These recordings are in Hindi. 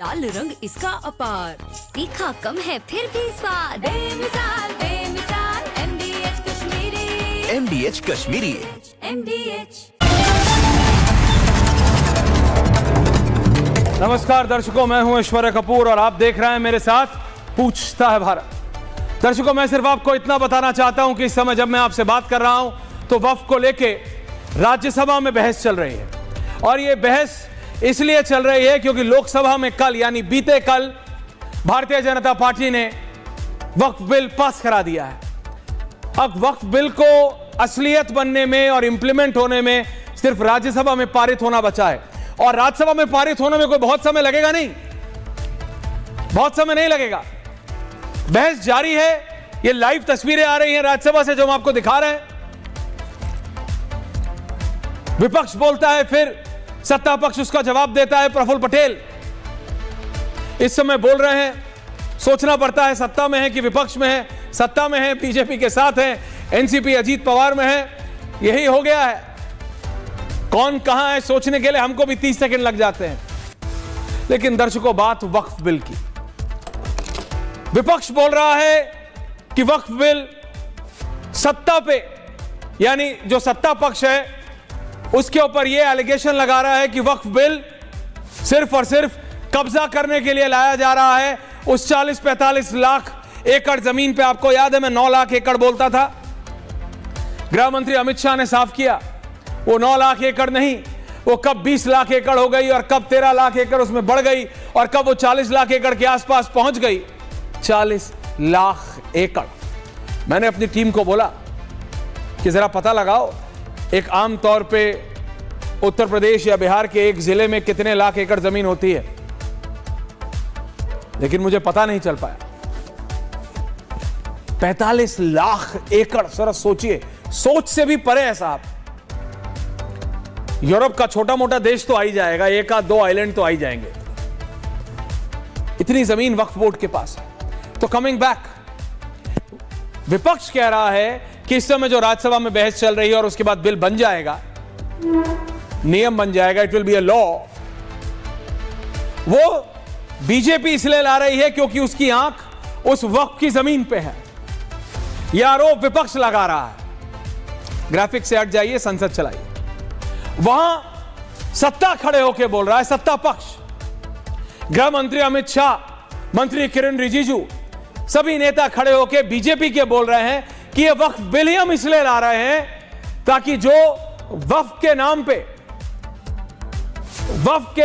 लाल रंग इसका अपार, तीखा कम है फिर भी स्वाद, बेमिसाल बेमिसाल MDH Kashmiri, MDH Kashmiri. MDH। नमस्कार दर्शकों, मैं हूं ऐश्वर्या कपूर और आप देख रहे हैं मेरे साथ पूछता है भारत। दर्शकों, मैं सिर्फ आपको इतना बताना चाहता हूं कि इस समय जब मैं आपसे बात कर रहा हूं तो वक्फ को लेके राज्यसभा में बहस चल रही है और ये बहस इसलिए चल रही है क्योंकि लोकसभा में कल यानी बीते कल भारतीय जनता पार्टी ने वक्फ बिल पास करा दिया है। अब वक्फ बिल को असलियत बनने में और इंप्लीमेंट होने में सिर्फ राज्यसभा में पारित होना बचा है और राज्यसभा में पारित होने में कोई बहुत समय लगेगा नहीं, बहुत समय नहीं लगेगा। बहस जारी है। ये लाइव तस्वीरें आ रही हैं राज्यसभा से जो हम आपको दिखा रहे हैं। विपक्ष बोलता है, फिर सत्ता पक्ष उसका जवाब देता है। प्रफुल्ल पटेल इस समय बोल रहे हैं, सोचना पड़ता है सत्ता में है कि विपक्ष में है। सत्ता में है, बीजेपी के साथ है, एनसीपी अजीत पवार में है। यही हो गया है, कौन कहां है सोचने के लिए हमको भी 30 सेकंड लग जाते हैं। लेकिन दर्शकों, बात वक्फ बिल की। विपक्ष बोल रहा है कि वक्फ बिल सत्ता पे यानी जो सत्ता पक्ष है उसके ऊपर यह एलिगेशन लगा रहा है कि वक्फ बिल सिर्फ और सिर्फ कब्जा करने के लिए लाया जा रहा है। उस 40-45 लाख एकड़ जमीन पे, आपको याद है मैं 9 लाख एकड़ बोलता था, गृह मंत्री अमित शाह ने साफ किया वो 9 लाख एकड़ नहीं, वो कब 20 लाख एकड़ हो गई और कब 13 लाख एकड़ उसमें बढ़ गई और कब वो 40 लाख एकड़ के आसपास पहुंच गई। 40 लाख एकड़। मैंने अपनी टीम को बोला कि जरा पता लगाओ, एक आम तौर पे उत्तर प्रदेश या बिहार के एक जिले में कितने लाख एकड़ जमीन होती है, लेकिन मुझे पता नहीं चल पाया। 45 लाख एकड़, जरा सोचिए, सोच से भी परे है साहब। यूरोप का छोटा मोटा देश तो आ ही जाएगा, एक आध दो आइलैंड तो आ ही जाएंगे। इतनी जमीन वक्फ बोर्ड के पास है। तो कमिंग बैक, विपक्ष कह रहा है कि इस समय जो राज्यसभा में बहस चल रही है और उसके बाद बिल बन जाएगा, नियम बन जाएगा, it will be a law, वो बीजेपी इसलिए ला रही है क्योंकि उसकी आंख उस वक्फ की जमीन पे है। यह आरोप विपक्ष लगा रहा है। ग्राफिक से हट जाइए, संसद चलाइए। वहां सत्ता खड़े होकर बोल रहा है, सत्ता पक्ष, गृह मंत्री अमित शाह, मंत्री किरण रिजिजू, सभी नेता खड़े होकर बीजेपी के बोल रहे हैं कि ये वक्फ बिल ही हम इसलिए ला रहे हैं ताकि जो वक्फ के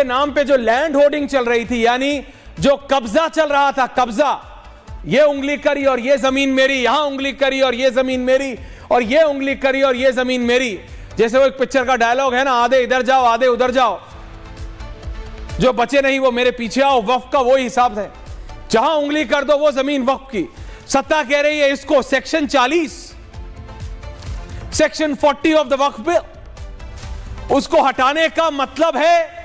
नाम पे जो लैंड होर्डिंग चल रही थी, यानी जो कब्जा चल रहा था, कब्जा, ये उंगली करी और ये जमीन मेरी, यहां उंगली करी और ये जमीन मेरी, और ये उंगली करी और ये जमीन मेरी। जैसे वो एक पिक्चर का डायलॉग है ना, आधे इधर जाओ आधे उधर जाओ, जो बचे नहीं वो मेरे पीछे आओ। वक्फ का वो हिसाब है, जहां उंगली कर दो वो जमीन वक्फ की। सत्ता कह रही है इसको section 40, section 40 of the Waqf bill, उसको हटाने का मतलब है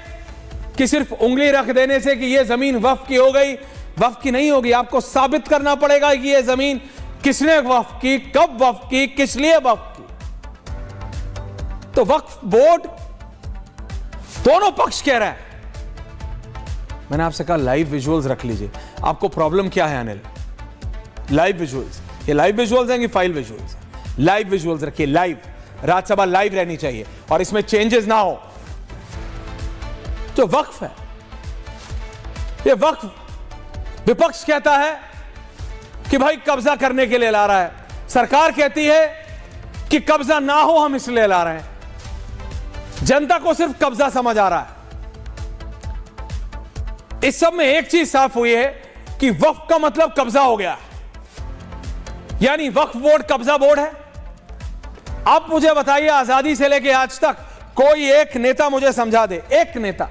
कि सिर्फ उंगली रख देने से कि यह जमीन वक्फ की हो गई, वक्फ की नहीं होगी। आपको साबित करना पड़ेगा कि यह जमीन किसने वक्फ की, कब वक्फ की, किस लिए वक्फ की। तो वक्फ बोर्ड दोनों पक्ष कह रहा है। मैंने आपसे कहा लाइव विजुअल्स रख लीजिए। आपको प्रॉब्लम क्या है अनिल? लाइव विजुअल्स, ये लाइव विजुअल्स हैं कि फाइल विजुअल्स? लाइव विजुअल्स रखिए। लाइव, राज्यसभा लाइव रहनी चाहिए और इसमें चेंजेस ना हो। जो वक्फ है, ये वक्फ विपक्ष कहता है कि भाई कब्जा करने के लिए ला रहा है, सरकार कहती है कि कब्जा ना हो हम इसलिए ला रहे हैं। जनता को सिर्फ कब्जा समझ आ रहा है। इस सब में एक चीज साफ हुई है कि वक्फ का मतलब कब्जा हो गया, यानी वक्फ बोर्ड कब्जा बोर्ड है। आप मुझे बताइए, आजादी से लेकर आज तक कोई एक नेता मुझे समझा दे, एक नेता,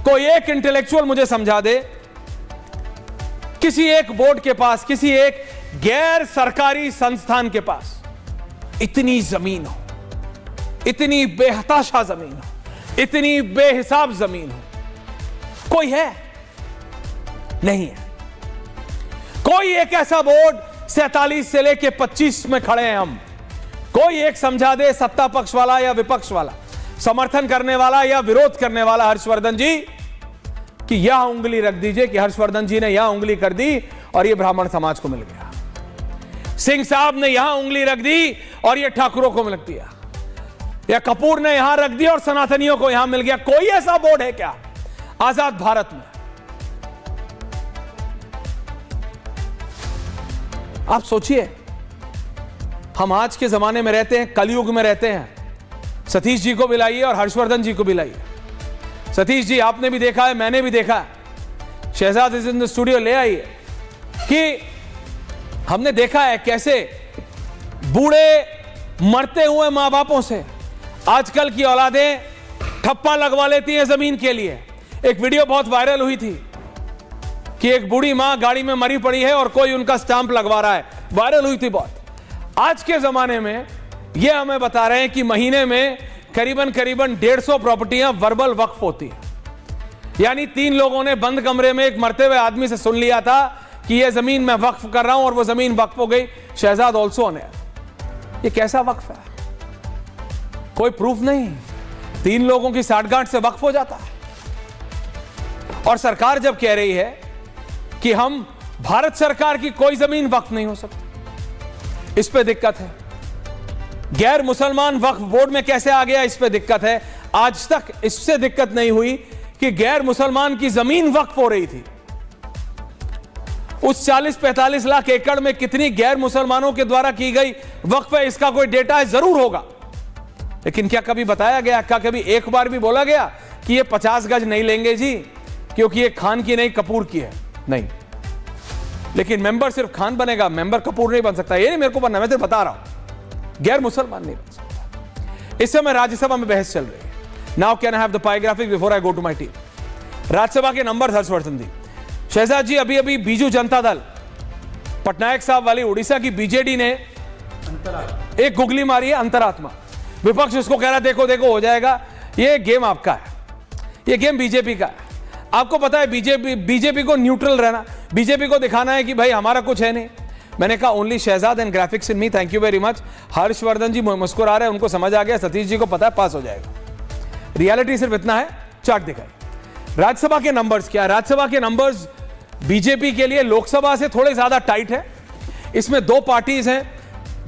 कोई एक इंटेलेक्चुअल मुझे समझा दे, किसी एक बोर्ड के पास, किसी एक गैर सरकारी संस्थान के पास इतनी जमीन हो, इतनी बेहताशा जमीन हो, इतनी बेहिसाब जमीन हो। कोई है? नहीं है। कोई एक ऐसा बोर्ड 47 से लेके 25 में खड़े हैं हम, कोई एक समझा दे, सत्ता पक्ष वाला या विपक्ष वाला, समर्थन करने वाला या विरोध करने वाला। हर्षवर्धन जी, कि यह उंगली रख दीजिए कि हर्षवर्धन जी ने यह उंगली कर दी और यह ब्राह्मण समाज को मिल गया, सिंह साहब ने यहां उंगली रख दी और यह ठाकुरों को मिल दिया, या कपूर ने यहां रख दिया और सनातनियों को यहां मिल गया। कोई ऐसा बोर्ड है क्या आजाद भारत में? आप सोचिए, हम आज के जमाने में रहते हैं, कलयुग में रहते हैं। सतीश जी को भी लाइए और हर्षवर्धन जी को भी लाइए। सतीश जी, आपने भी देखा है, मैंने भी देखा है, Shehzad is in the studio ले आइए, कि हमने देखा है कैसे बूढ़े मरते हुए मां बापों से आजकल की औलादें ठप्पा लगवा लेती हैं जमीन के लिए। एक वीडियो बहुत वायरल हुई थी कि एक बूढ़ी मां गाड़ी में मरी पड़ी है और कोई उनका स्टांप लगवा रहा है, वायरल हुई थी बहुत। आज के जमाने में यह हमें बता रहे हैं कि महीने में करीबन 150 प्रॉपर्टियां वर्बल वक्फ होती है। यानी 3 लोगों ने बंद कमरे में एक मरते हुए आदमी से सुन लिया था कि यह जमीन मैं वक्फ कर रहा हूं, और वो जमीन वक्फ हो गई। Shehzad also on air. ये कैसा वक्फ है? कोई प्रूफ नहीं, 3 लोगों की साठगांठ से वक्फ हो जाता है। और सरकार जब कह रही है कि हम, भारत सरकार की कोई जमीन वक्फ नहीं हो सकती, इस पे दिक्कत है। गैर मुसलमान वक्फ बोर्ड में कैसे आ गया, इस पे दिक्कत है। आज तक इससे दिक्कत नहीं हुई कि गैर मुसलमान की जमीन वक्फ हो रही थी। उस 40-45 लाख एकड़ में कितनी गैर मुसलमानों के द्वारा की गई वक्फ है, इसका कोई डेटा है, जरूर होगा। लेकिन क्या कभी बताया गया, क्या कभी एक बार भी बोला गया कि ये 50 गज नहीं लेंगे जी, क्योंकि ये खान की नहीं, कपूर की है? नहीं। लेकिन मेंबर सिर्फ खान बनेगा, मेंबर कपूर नहीं बन सकता। ये नहीं मेरे को बनना, मैं सिर्फ बता रहा हूं, गैर मुसलमान नहीं बन सकता। इस समय राज्यसभा में बहस चल रही है। Now can I have the pie graphic before I go to my team? Rajya Sabha के नंबर, हर्षवर्धन जी, शहजाद जी, अभी अभी बीजू जनता दल, पटनायक साहब वाली उड़ीसा की बीजेडी ने एक गुगली मारी है, अंतरात्मा। विपक्ष उसको कह रहा देखो देखो हो जाएगा। ये गेम आपका है, ये गेम बीजेपी का है। आपको पता है बीजेपी को न्यूट्रल रहना, बीजेपी को दिखाना है कि भाई हमारा कुछ है नहीं। मैंने कहा only Shahzad and graphics in me, thank you very much. Harshvardhan ji मुस्कुरा रहे हैं, उनको समझ आ गया, सतीश जी को पता है पास हो जाएगा। रियलिटी सिर्फ इतना है, चार्ट दिखाई। राज्यसभा के नंबर्स क्या? राज्यसभा के नंबर्स बीजेपी के लिए लोकसभा से थोड़े ज्यादा टाइट है। इसमें 2 पार्टीज हैं,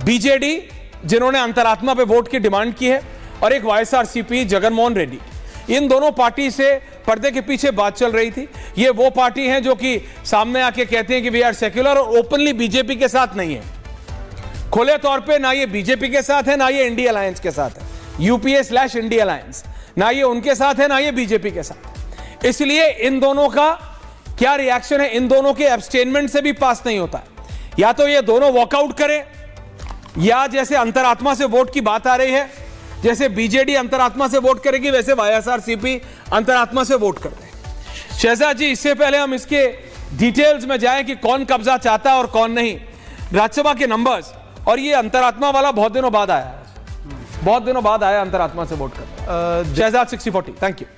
बीजेडी जिन्होंने अंतरात्मा पे वोट की डिमांड की है, और एक वाईएसआरसीपी जगनमोहन रेड्डी। इन दोनों पार्टी से पर्दे के पीछे बात चल रही थी। ये वो पार्टी हैं जो कि सामने आके कहते हैं कि वी आर सेक्युलर, और ओपनली बीजेपी के साथ नहीं है। खुले तौर पे ना ये बीजेपी के साथ है, ना ये इंडिया अलायंस के साथ है, यूपीए/इंडिया अलायंस, ना ये उनके साथ है, ना ये बीजेपी के साथ। इसलिए इन दोनों का क्या रिएक्शन है? इन दोनों के एब्सटेनमेंट से भी पास नहीं होता है। या तो ये दोनों वॉकआउट करें, या जैसे अंतरात्मा से वोट की बात आ रही है, जैसे बीजेडी अंतरात्मा से वोट करेगी, वैसे वाईएसआरसीपी अंतरात्मा से वोट कर दे। शहजाद जी, इससे पहले हम इसके डिटेल्स में जाएं कि कौन कब्जा चाहता है और कौन नहीं, राज्यसभा के नंबर्स, और ये अंतरात्मा वाला बहुत दिनों बाद आया है, बहुत दिनों बाद आया अंतरात्मा से वोट करना। Shehzad 60-40, thank you.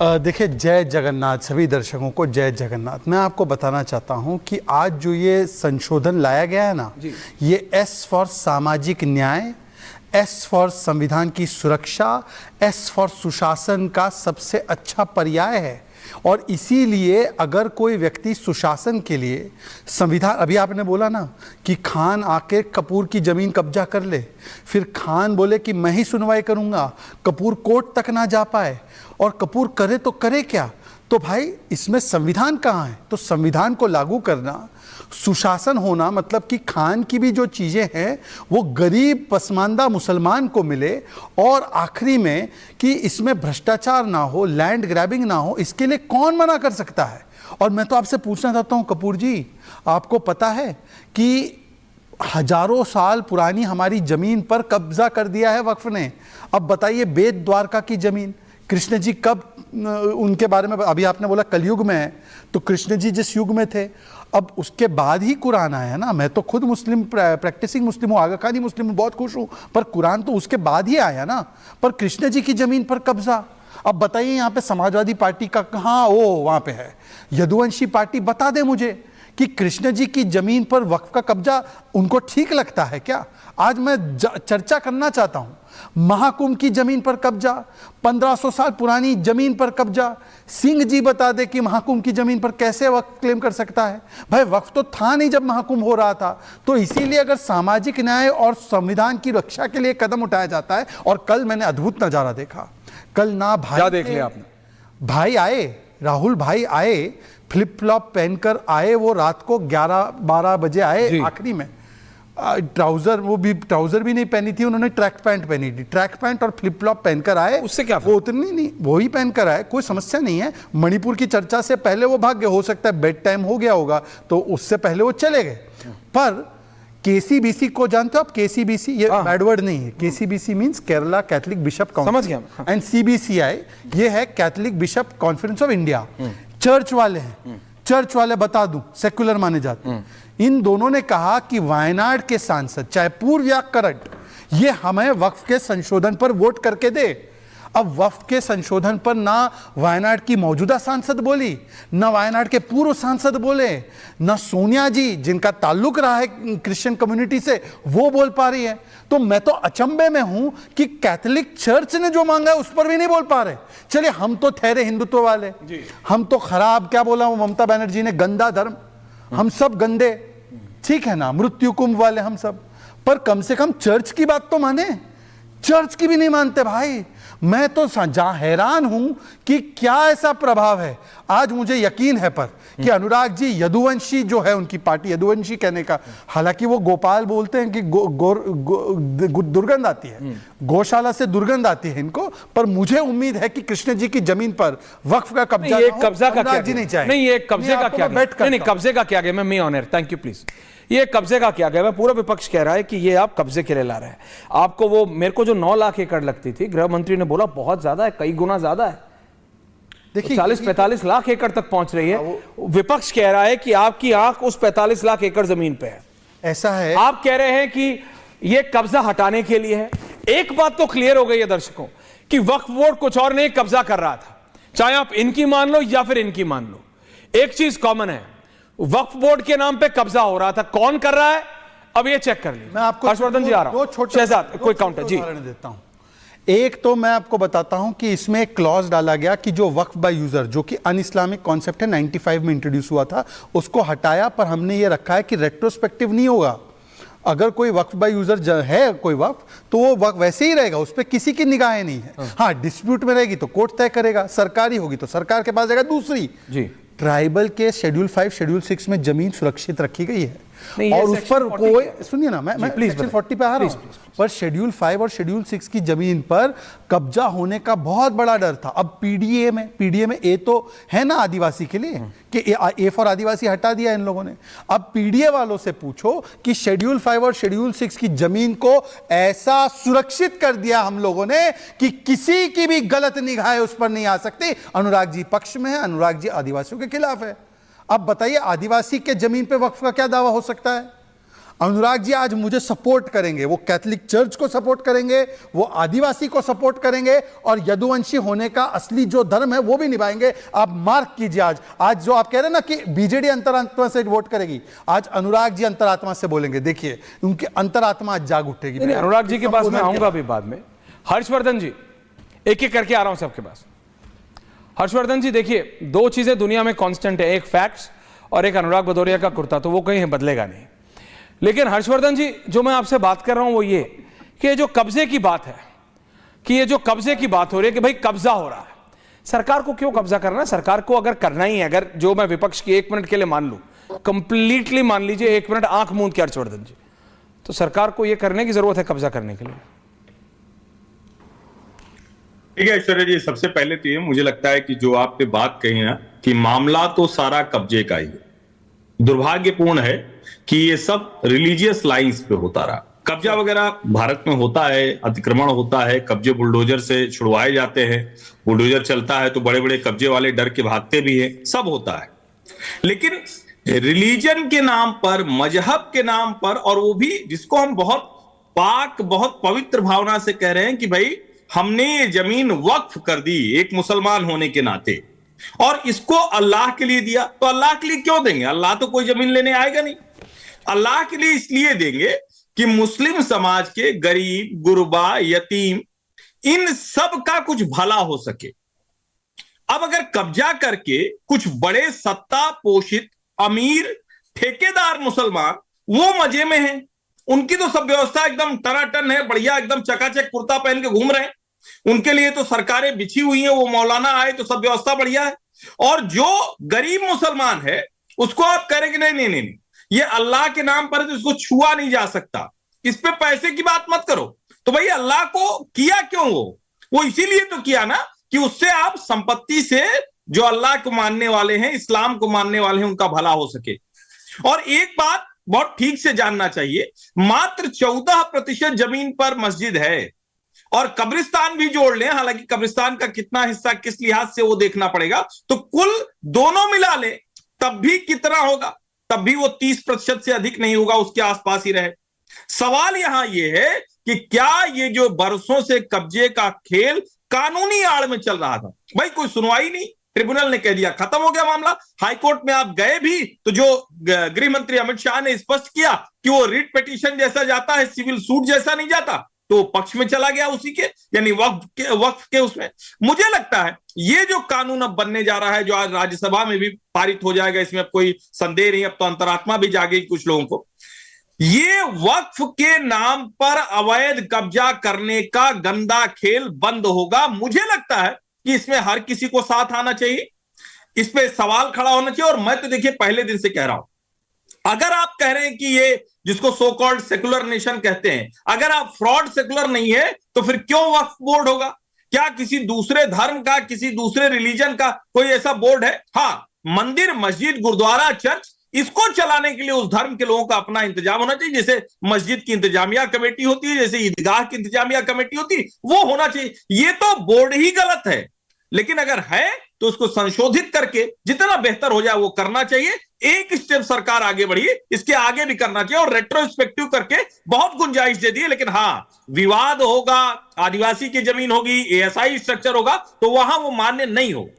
देखिए, जय जगन्नाथ, सभी दर्शकों को जय जगन्नाथ। मैं आपको बताना चाहता हूं कि आज जो ये संशोधन लाया गया है ना, ये एस फॉर सामाजिक न्याय, एस फॉर संविधान की सुरक्षा, एस फॉर सुशासन का सबसे अच्छा पर्याय है। और इसीलिए अगर कोई व्यक्ति सुशासन के लिए संविधान, अभी आपने बोला ना कि खान आके कपूर की जमीन कब्जा कर ले, फिर खान बोले कि मैं ही सुनवाई करूंगा, कपूर कोर्ट तक ना जा पाए, और कपूर करे तो करे क्या? तो भाई इसमें संविधान कहाँ है? तो संविधान को लागू करना, सुशासन होना, मतलब कि खान की भी जो चीज़ें हैं वो गरीब पसमानदा मुसलमान को मिले, और आखिरी में कि इसमें भ्रष्टाचार ना हो, लैंड ग्रैबिंग ना हो, इसके लिए कौन मना कर सकता है? और मैं तो आपसे पूछना चाहता हूँ कपूर जी, आपको पता है कि हजारों साल पुरानी हमारी ज़मीन पर कब्जा कर दिया है वक्फ ने। अब बताइए, बेत द्वारका की ज़मीन कृष्ण जी कब, उनके बारे में अभी आपने बोला कलयुग में है, तो कृष्ण जी जिस युग में थे, अब उसके बाद ही कुरान आया ना। मैं तो खुद मुस्लिम, प्रैक्टिसिंग मुस्लिम हूँ, आगा खानी मुस्लिम हूँ, बहुत खुश हूँ, पर कुरान तो उसके बाद ही आया ना। पर कृष्ण जी की ज़मीन पर कब्जा, अब बताइए यहाँ पे समाजवादी पार्टी का कहाँ, वो वहाँ पे है यदुवंशी पार्टी, बता दे मुझे कि कृष्ण जी की जमीन पर वक्फ का कब्जा उनको ठीक लगता है क्या? आज मैं चर्चा करना चाहता हूं। महाकुंभ की जमीन पर कब्जा, 1500 साल पुरानी जमीन पर कब्जा। सिंह जी बता दे कि महाकुंभ की जमीन पर कैसे वक्फ क्लेम कर सकता है? भाई वक्फ तो था नहीं जब महाकुंभ हो रहा था। तो इसीलिए अगर सामाजिक न्याय और संविधान की रक्षा के लिए कदम उठाया जाता है, और कल मैंने अद्भुत नजारा देखा। कल ना भाई क्या देख लिया आपने? भाई आए, राहुल भाई आए, फ्लिप फ्लॉप पहनकर आए। वो रात को 11-12 बजे आए आखिरी में। ट्राउजर, वो भी ट्राउजर भी नहीं पहनी थी उन्होंने, ट्रैक पैंट पहनी थी। ट्रैक पैंट और फ्लिप फ्लॉप पहनकर आए। उससे क्या? वो उतनी नहीं, वो ही पहनकर आए, कोई समस्या नहीं है। मणिपुर की चर्चा से पहले वो भाग गए, हो सकता है बेड टाइम हो गया होगा, तो उससे पहले वो चले गए। पर केसीबीसी को जानते हो आप? केसीबीसी ये बैड वर्ड नहीं है। KCBC means Kerala Catholic bishop council, समझ गया। एंड सीबीसीआई ये है Catholic bishop conference of India. Church वाले हैं, चर्च वाले बता दूं सेक्युलर माने जाते हैं। इन दोनों ने कहा कि वायनाड के सांसद, चाहे पूर्व या करंट, ये हमें वक्फ के संशोधन पर वोट करके दे। अब वक्फ के संशोधन पर ना वायनाड की मौजूदा सांसद बोली, ना वायनाड के पूर्व सांसद बोले, ना सोनिया जी जिनका ताल्लुक रहा है क्रिश्चियन कम्युनिटी से, वो बोल पा रही है। तो मैं तो अचंभे में हूं कि कैथोलिक चर्च ने जो मांगा है उस पर भी नहीं बोल पा रहे। चलिए हम तो ठहरे हिंदुत्व वाले, हम तो खराब, क्या बोला वो ममता बनर्जी ने, गंदा धर्म, हम सब गंदे, ठीक है ना, मृत्यु कुंभ वाले हम सब। पर कम से कम चर्च की बात तो माने। चर्च की भी नहीं मानते भाई। मैं तो जहां हैरान हूं कि क्या ऐसा प्रभाव है। आज मुझे यकीन है पर कि अनुराग जी यदुवंशी जो है, उनकी पार्टी, यदुवंशी कहने का, हालांकि वो गोपाल बोलते हैं कि दुर्गंध आती है, गौशाला से दुर्गंध आती है इनको, पर मुझे उम्मीद है कि कृष्ण जी की जमीन पर वक्फ का कब्जा, ये कब्जा का क्या? जी नहीं चाहिए। नहीं, ये कब्जे का क्या? नहीं, कब्जे का क्या गया? मैं ऑनर, थैंक यू प्लीज। ये कब्जे का क्या गया? पूरा विपक्ष कह रहा है कि ये आप कब्जे के लिए ला रहे हैं। आपको वो, मेरे को जो 9 लाख एकड़ लगती थी, गृह मंत्री ने बोला बहुत ज्यादा है, कई गुना ज्यादा है। देखिए 40-45 लाख एकड़ तक पहुंच रही है। विपक्ष कह रहा है कि आपकी आंख उस 45 लाख एकड़ जमीन पे है। ऐसा है, आप कह रहे हैं कि ये कब्जा हटाने के लिए है। एक बात तो क्लियर हो गई है दर्शकों कि वक्फ बोर्ड कुछ और नहीं कब्जा कर रहा था, चाहे आप इनकी मान लो या फिर इनकी मान लो। एक चीज कॉमन है, वक्फ बोर्ड के नाम पे कब्जा हो रहा था। कौन कर रहा है अब ये चेक कर लीजिए। मैं आपको हर्षवर्धन जी आ रहा हूं, शहजाद कोई काउंटर जी देता हूं। एक तो मैं आपको बताता हूं कि इसमें एक क्लॉज डाला गया कि जो वक्फ बाय यूजर, जो कि अनइस्लामिक कॉन्सेप्ट है, 95 में इंट्रोड्यूस हुआ था, उसको हटाया। पर हमने ये रखा है कि रेट्रोस्पेक्टिव नहीं होगा। अगर कोई वक्फ बाय यूजर है कोई वक्फ, तो वो वक्फ वैसे ही रहेगा, उस पर किसी की निगाहें नहीं है। हाँ, डिस्प्यूट में रहेगी तो कोर्ट तय करेगा, सरकारी होगी तो सरकार के पास जाएगा। दूसरी जी, ट्राइबल के शेड्यूल 5, शेड्यूल 6 में जमीन सुरक्षित रखी गई है, और उस पर कोई, सुनिए ना, मैं सेक्शन 40 पे आ रहा हूं। पर शेड्यूल 5 और शेड्यूल 6 की जमीन पर कब्जा होने का बहुत बड़ा डर था। अब पीडीए में ए तो है ना आदिवासी के लिए, कि ए फॉर आदिवासी हटा दिया इन लोगों ने। अब पीडीए वालों से पूछो कि शेड्यूल 5 और शेड्यूल 6 की जमीन को ऐसा सुरक्षित कर दिया हम लोगों ने कि किसी की भी गलत निगाहें उस पर नहीं आ सकती। अनुराग जी पक्ष में है, अनुराग जी आदिवासियों के खिलाफ है। अब बताइए आदिवासी के जमीन पे वक्फ का क्या दावा हो सकता है? अनुराग जी आज मुझे सपोर्ट करेंगे, वो कैथलिक चर्च को सपोर्ट करेंगे, वो आदिवासी को सपोर्ट करेंगे, और यदुवंशी होने का असली जो धर्म है वो भी निभाएंगे। आप मार्क कीजिए, आज जो आप कह रहे हैं ना कि बीजेडी अंतरात्मा से वोट करेगी, आज अनुराग जी अंतरात्मा से बोलेंगे। देखिए उनकी अंतरात्मा आज जाग उठेगी। अनुराग जी के पास मैं आऊंगा अभी बाद में। हर्षवर्धन जी, एक एक करके आ रहा हूं सबके पास। हर्षवर्धन जी देखिए, 2 चीजें दुनिया में कांस्टेंट है, एक फैक्ट्स और एक अनुराग भदौरिया का कुर्ता, तो वो कहीं बदलेगा नहीं। लेकिन हर्षवर्धन जी, जो मैं आपसे बात कर रहा हूं वो ये कि ये जो कब्जे की बात है, कि ये जो कब्जे की बात हो रही है कि भाई कब्जा हो रहा है, सरकार को क्यों कब्जा करना है? सरकार को अगर करना ही है, अगर जो मैं विपक्ष की 1 मिनट के लिए मान लूं, कंप्लीटली मान लीजिए, 1 मिनट आंख मूंद के हर्षवर्धन जी, तो सरकार को यह करने की जरूरत है कब्जा करने के लिए। ठीक है ऐश्वर्या जी, सबसे पहले तो ये मुझे लगता है कि जो आपने बात कही ना कि मामला तो सारा कब्जे का ही है, दुर्भाग्यपूर्ण है कि ये सब रिलीजियस लाइंस पे होता रहा। कब्जा वगैरह भारत में होता है, अतिक्रमण होता है, कब्जे बुलडोजर से छुड़वाए जाते हैं, बुलडोजर चलता है तो बड़े बड़े कब्जे वाले डर के भागते भी हैं, सब होता है। लेकिन रिलीजन के नाम पर, मजहब के नाम पर, और वो भी जिसको हम बहुत पवित्र भावना से कह रहे हैं कि भाई हमने ये जमीन वक्फ कर दी एक मुसलमान होने के नाते, और इसको अल्लाह के लिए दिया, तो अल्लाह के लिए क्यों देंगे? अल्लाह तो कोई जमीन लेने आएगा नहीं। अल्लाह के लिए इसलिए देंगे कि मुस्लिम समाज के गरीब, गुरबा, यतीम, इन सब का कुछ भला हो सके। अब अगर कब्जा करके कुछ बड़े सत्ता पोषित अमीर ठेकेदार मुसलमान वो मजे में हैं, उनकी तो सब व्यवस्था एकदम टनाटन है, बढ़िया, एकदम चकाचक कुर्ता पहन के घूम रहे हैं, उनके लिए तो सरकारें बिछी हुई हैं, वो मौलाना आए तो सब व्यवस्था बढ़िया है। और जो गरीब मुसलमान है उसको आप कह रहे कि नहीं नहीं नहीं, ये अल्लाह के नाम पर है तो इसको छुआ नहीं जा सकता, इस पे पैसे की बात मत करो। तो भाई अल्लाह को किया क्यों? वो इसीलिए तो किया ना कि उससे आप संपत्ति से जो अल्लाह को मानने वाले हैं, इस्लाम को मानने वाले हैं, उनका भला हो सके। और एक बात बहुत ठीक से जानना चाहिए, मात्र 14% जमीन पर मस्जिद है, और कब्रिस्तान भी जोड़ लें, हालांकि कब्रिस्तान का कितना हिस्सा किस लिहाज से वो देखना पड़ेगा, तो कुल दोनों मिला ले तब भी कितना होगा? तब भी वो 30% से अधिक नहीं होगा, उसके आसपास ही रहे। सवाल यहां ये है कि क्या ये जो बरसों से कब्जे का खेल कानूनी आड़ में चल रहा था? भाई कोई सुनवाई नहीं, ट्रिब्यूनल ने कह दिया खत्म हो गया मामला। हाईकोर्ट में आप गए भी तो जो गृह मंत्री अमित शाह ने स्पष्ट किया कि वो रिट पिटीशन जैसा जाता है, सिविल सूट जैसा नहीं जाता, तो पक्ष में चला गया उसी के, यानी वक्फ के उसमें। मुझे लगता है ये जो कानून अब बनने जा रहा है, जो आज राज्यसभा में भी पारित हो जाएगा, इसमें अब कोई संदेह नहीं, अब तो अंतरात्मा भी जागेगी कुछ लोगों को, ये वक्फ के नाम पर अवैध कब्जा करने का गंदा खेल बंद होगा। मुझे लगता है कि इसमें हर किसी को साथ आना चाहिए, इस पे सवाल खड़ा होना चाहिए। और मैं तो देखिए पहले दिन से कह रहा हूं, अगर आप कह रहे हैं कि ये जिसको सो कॉल्ड सेकुलर नेशन कहते हैं, अगर आप फ्रॉड सेकुलर नहीं है तो फिर क्यों वक्फ बोर्ड होगा? क्या किसी दूसरे धर्म का, किसी दूसरे रिलीजन का कोई ऐसा बोर्ड है? हाँ, मंदिर, मस्जिद, गुरुद्वारा, चर्च, इसको चलाने के लिए उस धर्म के लोगों का अपना इंतजाम होना चाहिए। जैसे मस्जिद की इंतजामिया कमेटी होती है, जैसे ईदगाह की इंतजामिया कमेटी होती है, वो होना चाहिए। ये तो बोर्ड ही गलत है, लेकिन अगर है तो उसको संशोधित करके जितना बेहतर हो जाए वो करना चाहिए। एक स्टेप सरकार आगे बढ़ी, इसके आगे भी करना चाहिए, और रेट्रोस्पेक्टिव करके बहुत गुंजाइश दे दी है। लेकिन हाँ, विवाद होगा, आदिवासी की जमीन होगी, एएसआई स्ट्रक्चर होगा, तो वहां वो मान्य नहीं होगा।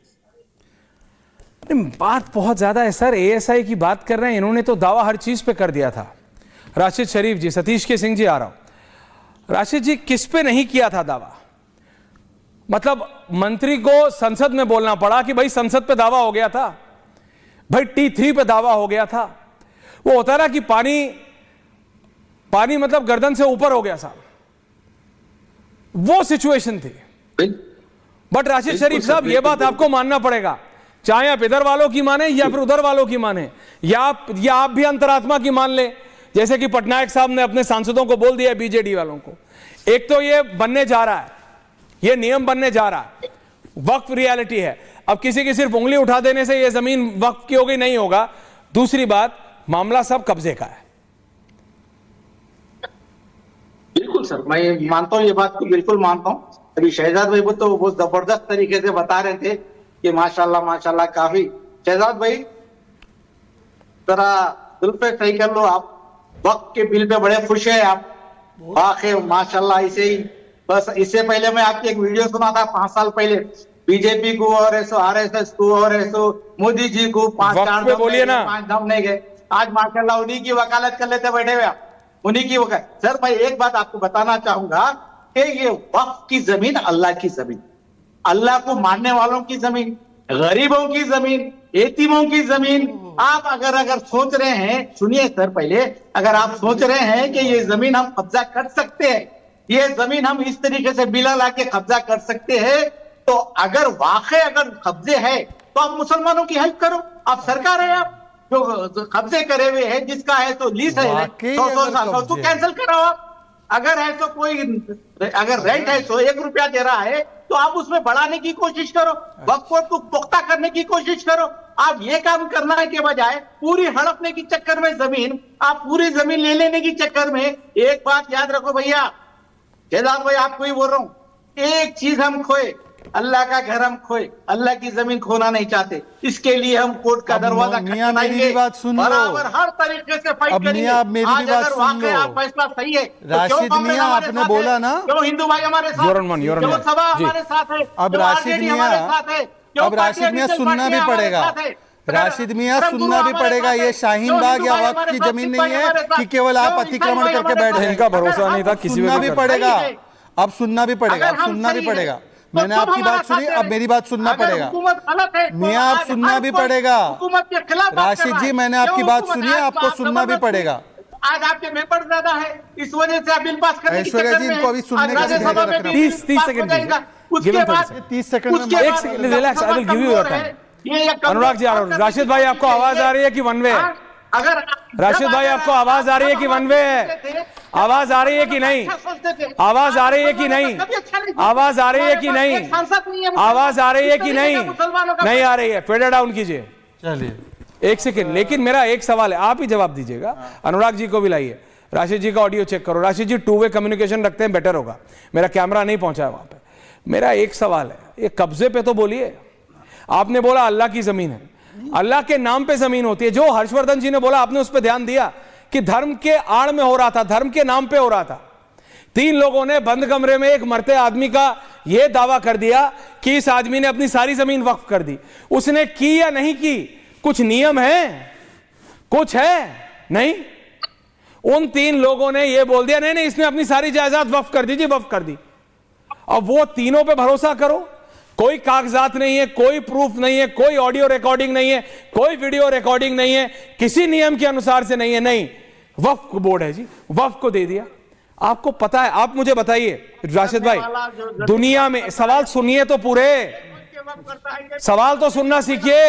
बात बहुत ज्यादा है सर, एएसआई की बात कर रहे हैं, इन्होंने तो दावा हर चीज पे कर दिया था। राशिद शरीफ जी, सतीश के सिंह जी, आ रहा हूं। राशिद जी, किस पे नहीं किया था दावा? मतलब मंत्री को संसद में बोलना पड़ा कि भाई संसद पे दावा हो गया था, भाई T3 पे दावा हो गया था। वो होता ना कि पानी मतलब गर्दन से ऊपर हो गया साहब, वो सिचुएशन थी। बट राशिद शरीफ साहब, ये बात आपको मानना पड़ेगा, चाहे आप इधर वालों की माने या फिर उधर वालों की माने, या आप भी अंतरात्मा की मान ले, जैसे कि पटनायक साहब ने अपने सांसदों को बोल दिया, बीजेडी वालों को। एक तो ये बनने जा रहा है, ये नियम बनने जा रहा है, वक्फ रियलिटी है। अब किसी की सिर्फ उंगली उठा देने से ये जमीन वक्फ की हो गई नहीं होगा। दूसरी बात, मामला सब कब्जे का है। बिल्कुल सर, मैं मानता हूं, ये बात को बिल्कुल मानता हूं। अभी शहजाद भाई तो बहुत जबरदस्त तरीके से बता रहे थे कि माशाल्लाह माशाल्लाह काफी। शहजाद भाई जरा दिल पे सही कर लो, आप वक्त के बिल पे बड़े खुश हैं आप, वाकई माशाल्लाह। ऐसे ही बस, इससे पहले मैं आपकी एक वीडियो सुना था 5 साल पहले, बीजेपी को और ऐसो आरएसएस को और ऐसो मोदी जी को 5 बोलिए ना, 5 धाम नहीं गए। आज माशाल्लाह उन्हीं की वकालत कर लेते बैठे हुए आप, उन्हीं की वकालत। सर भाई एक बात आपको बताना चाहूंगा कि ये वक्फ की जमीन अल्लाह की जमीन, अल्लाह को मानने वालों की जमीन, गरीबों की जमीन, यतीमों की जमीन। आप अगर सोच रहे हैं, सुनिए सर पहले, अगर आप सोच रहे हैं कि ये जमीन हम कब्जा कर सकते हैं, ये जमीन हम इस तरीके से बिला ला के कब्जा कर सकते हैं, तो अगर वाकई अगर कब्जे है तो आप मुसलमानों की हेल्प करो। आप सरकार है, आप जो कब्जे करे हुए है, जिसका है तो लीज है 100 साल का, उसको कैंसिल कराओ आप। अगर है तो कोई, अगर रेंट है तो 1 रुपया दे रहा है तो आप उसमें बढ़ाने की कोशिश करो, वक्फ को पुख्ता करने की कोशिश करो। आप ये काम करना के बजाय पूरी हड़पने की चक्कर में जमीन, आप पूरी जमीन ले लेने की चक्कर में, एक बात याद रखो भैया, शहजाद भाई आपको ही बोल रहा हूं, एक चीज हम खोए, अल्लाह का घर हम खोए, अल्लाह की जमीन खोना नहीं चाहते। इसके लिए हम कोर्ट का दरवाजा खटखटाएंगे, बराबर हर तरीके से फाइट करेंगे। आज अगर वाकई आप फैसला सही है तो क्यों कांग्रेस आपने बोला ना, क्यों हिंदू भाई हमारे साथ, क्यों सभा हमारे साथ है, अब राशिद मियां हमारे साथ है, क्यों अब राशिद पार्टी मियां अधिकतर सुनना भी पार्टियां हमारे पड़ेगा, साथ है? राशिद मियां धर्मगुरु सुनना भी हमारे पड़ेगा। साथ है, ये शाहीन क्यों बाग हिंदू या भाई वक्फ हमारे की साथ, जमीन सिख नहीं भाई हमारे है साथ, कि केवल आप क्यों ईसाई अतिक्रमण भाई करके हमारे बैठ साथ है? जाएंगे। इनका भरोसा नहीं था अगर किसी पे सुनना भी भी करना। पड़ेगा, सही है। अब सुनना भी पड़ेगा, अगर अब हम सुनना भी सही हैं, पड़ेगा। तो मैंने तुम आपकी हमारा बात साथ सुनी, दे अब रहे। मेरी बात सुनना अगर पड़ेगा। हुकूमत गलत है तो मियां आप आज सुनना हर भी कोई पड़ेगा। हुकूमत के खिलाफ बात कर राशिद रहा जी, है। मैंने क्यों आपकी बात हुकूमत सुनी है, आज आपको बात सुनना भी जबरदस्ती- पड़ेगा। आज आपके मेंबर ज्यादा है, इस वजह से आप बिल पास करने की ऐश्वर्या चक्कर जी, में इनको हैं। अभी सुनने आज का राज्यसभा अधिकार में रखना भी बिल 30 पास हो सेकंड जाएगा। दीजिए। उसके Give him बाद 30 सेकंड। 30 सेकंड में उसके बात एक बाद second, relax, I will give you your time। Anurag ji, Rashid भाई आपको आवाज आ रही है कि वन वे है? अगर राशिद भाई आपको आवाज आ रही है कि वन वे है? आवाज आ रही है कि नहीं? आवाज आ रही है कि नहीं? आवाज आ रही है कि नहीं? आवाज आ रही है कि नहीं? नहीं आ रही है, फेडर डाउन कीजिए। चलिए, एक सेकंड, लेकिन मेरा एक सवाल है, आप ही जवाब दीजिएगा। अनुराग जी को भी लाइए, राशिद जी का ऑडियो चेक करो। राशिद जी, टू वे कम्युनिकेशन रखते हैं, बेटर होगा। मेरा कैमरा नहीं पहुंचा है वहां पे। मेरा एक सवाल है, ये कब्जे पे तो बोलिए। आपने बोला अल्लाह की जमीन है, अल्लाह के नाम पे जमीन होती है। जो हर्षवर्धन जी ने बोला, आपने उस पर ध्यान दिया कि धर्म के आड़ में हो रहा था, धर्म के नाम पे हो रहा था। 3 लोगों ने बंद कमरे में एक मरते आदमी का यह दावा कर दिया कि इस आदमी ने अपनी सारी जमीन वक्फ कर दी। उसने की या नहीं की? कुछ नियम है, कुछ है नहीं? उन 3 लोगों ने यह बोल दिया नहीं नहीं, इसने अपनी सारी जायदाद वक्फ कर दी जी, वक्फ कर दी। अब वो तीनों पे भरोसा करो, कोई कागजात नहीं है, कोई प्रूफ नहीं है, कोई ऑडियो रिकॉर्डिंग नहीं है, कोई वीडियो रिकॉर्डिंग नहीं है, किसी नियम के अनुसार से नहीं है। नहीं, वक्फ बोर्ड है जी, वक्फ को दे दिया। आपको पता है? आप मुझे बताइए राशिद भाई, दुनिया में, सवाल सुनिए तो पूरे, सवाल तो सुनना सीखिए।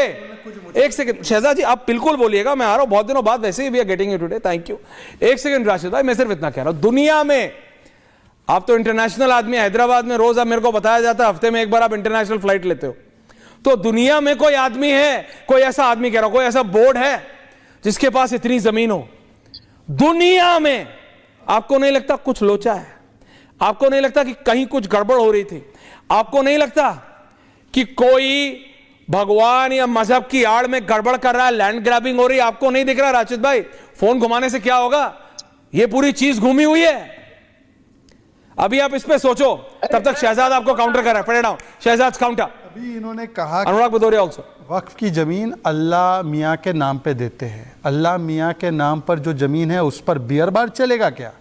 एक सेकंड शहजाद जी, आप बिल्कुल बोलिएगा, मैं आ रहा हूं बहुत दिनों बाद, वैसे ही we are getting you today, thank you. एक सेकंड राशिद भाई, मैं सिर्फ इतना कह रहा हूं, दुनिया में आप तो इंटरनेशनल आदमी, हैदराबाद में रोज आप मेरे को बताया जाता है हफ्ते में एक बार आप इंटरनेशनल फ्लाइट लेते हो, तो दुनिया में कोई आदमी है, कोई ऐसा आदमी कह रहा हूं, कोई ऐसा बोर्ड है जिसके पास इतनी जमीन हो दुनिया में? आपको नहीं लगता कुछ लोचा है? आपको नहीं लगता कि कहीं कुछ गड़बड़ हो रही थी? आपको नहीं लगता कि कोई भगवान या मजहब की आड़ में गड़बड़ कर रहा है, लैंड ग्रैबिंग हो रही है? आपको नहीं दिख रहा राशिद भाई? फोन घुमाने से क्या होगा? ये पूरी चीज घूमी हुई है। अभी आप इस पे सोचो, तब तक शहजाद आपको काउंटर कर रहा है। पढ़े शहजाद काउंटर। अभी इन्होंने कहा अनुराग भदौरिया ऑल्सो, वक्फ की जमीन अल्लाह मियाँ के नाम पे देते हैं। अल्लाह मियाँ के नाम पर जो जमीन है उस पर बियर बार चलेगा क्या?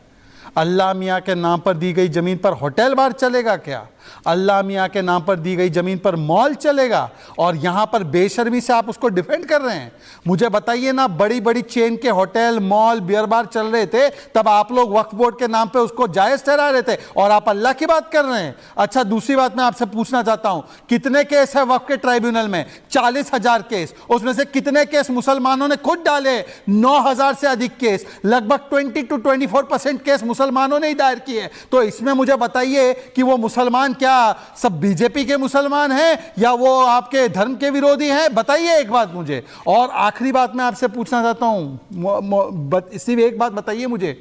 अल्लाह मियाँ के नाम पर दी गई जमीन पर होटल बार चलेगा क्या? अल्लाह मियाँ के नाम पर दी गई जमीन पर मॉल चलेगा? और यहाँ पर बेशर्मी से आप उसको डिफेंड कर रहे हैं। मुझे बताइए ना, बड़ी बड़ी चेन के होटल, मॉल, बियर बार चल रहे थे, तब आप लोग वक्फ बोर्ड के नाम पे उसको जायज ठहरा रहे थे, और आप अल्लाह की बात कर रहे हैं। अच्छा, दूसरी बात मैं आपसे पूछना चाहता हूं, कितने केस है वक्फ के ट्राइब्यूनल में? 40,000 केस। उसमें से कितने केस मुसलमानों ने खुद डाले? 9,000 से अधिक केस, लगभग 20 to 24% केस मुसलमानों ने ही दायर किए। तो इसमें मुझे बताइए कि वो मुसलमान क्या सब बीजेपी के मुसलमान हैं या वो आपके धर्म के विरोधी हैं? बताइए एक बात मुझे। और आखिरी बात मैं आपसे पूछना चाहता हूं, इसी एक बात बताइए मुझे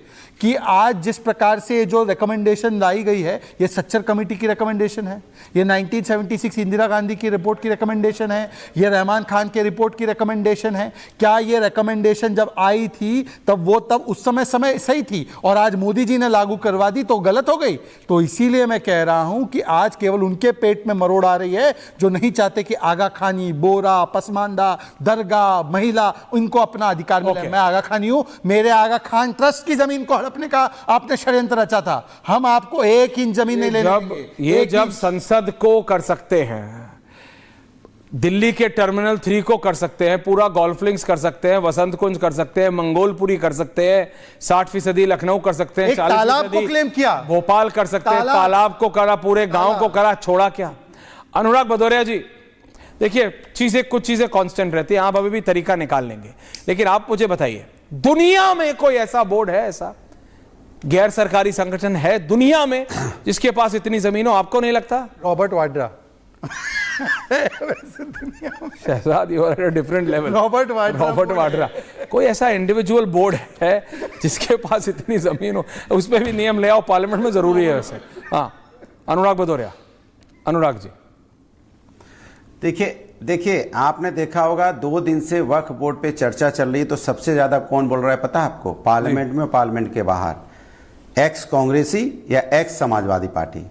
कि आज जिस प्रकार से जो रिकमेंडेशन लाई गई है, ये सच्चर कमेटी की रिकमेंडेशन है, ये 1976 इंदिरा गांधी की रिपोर्ट की रिकमेंडेशन है, ये रहमान खान के रिपोर्ट की रिकमेंडेशन है। क्या ये रिकमेंडेशन जब आई थी तब उस समय सही थी और आज मोदी जी ने लागू करवा दी तो गलत हो गई? तो इसीलिए मैं कह रहा हूं कि आज केवल उनके पेट में मरोड़ आ रही है जो नहीं चाहते कि आगा खानी, बोरा, पसमानदा, दरगाह, महिला, इनको अपना अधिकार मिले। मैं आगा खानी हूं, मेरे आगा खान ट्रस्ट की जमीन को हड़पने का आपने षड्यंत्र रचा था। हम आपको 1 इंच जमीन नहीं लेने देंगे। जब संसद को कर सकते हैं, दिल्ली के टर्मिनल 3 को कर सकते हैं, पूरा गोल्फ लिंक्स कर सकते हैं, वसंत कुंज कर सकते हैं, मंगोलपुरी कर सकते हैं, 60% लखनऊ कर सकते हैं, 40% तालाब को क्लेम किया, भोपाल कर सकते हैं, तालाब को करा, पूरे गांव को करा, छोड़ा क्या? अनुराग भदौरिया जी, देखिए कुछ चीजें कांस्टेंट रहती है, आप अभी भी तरीका निकाल लेंगे, लेकिन आप मुझे बताइए, दुनिया में कोई ऐसा बोर्ड है, ऐसा गैर सरकारी संगठन है दुनिया में जिसके पास इतनी जमीन हो? आपको नहीं लगता? Robert Vadra. Shehzad, you are at different level. Robert Vadra कोई ऐसा इंडिविजुअल बोर्ड है जिसके पास इतनी जमीन हो? उस पर भी नियम ले आओ, पार्लियामेंट में जरूरी है वैसे। हाँ, अनुराग भदौरिया। अनुराग जी, देखिए आपने देखा होगा 2 दिन से वक्फ बोर्ड पे चर्चा चल रही है, तो सबसे ज्यादा कौन बोल रहा है पता है आपको? पार्लियामेंट में, पार्लियामेंट के बाहर एक्स कांग्रेसी या एक्स समाजवादी पार्टी,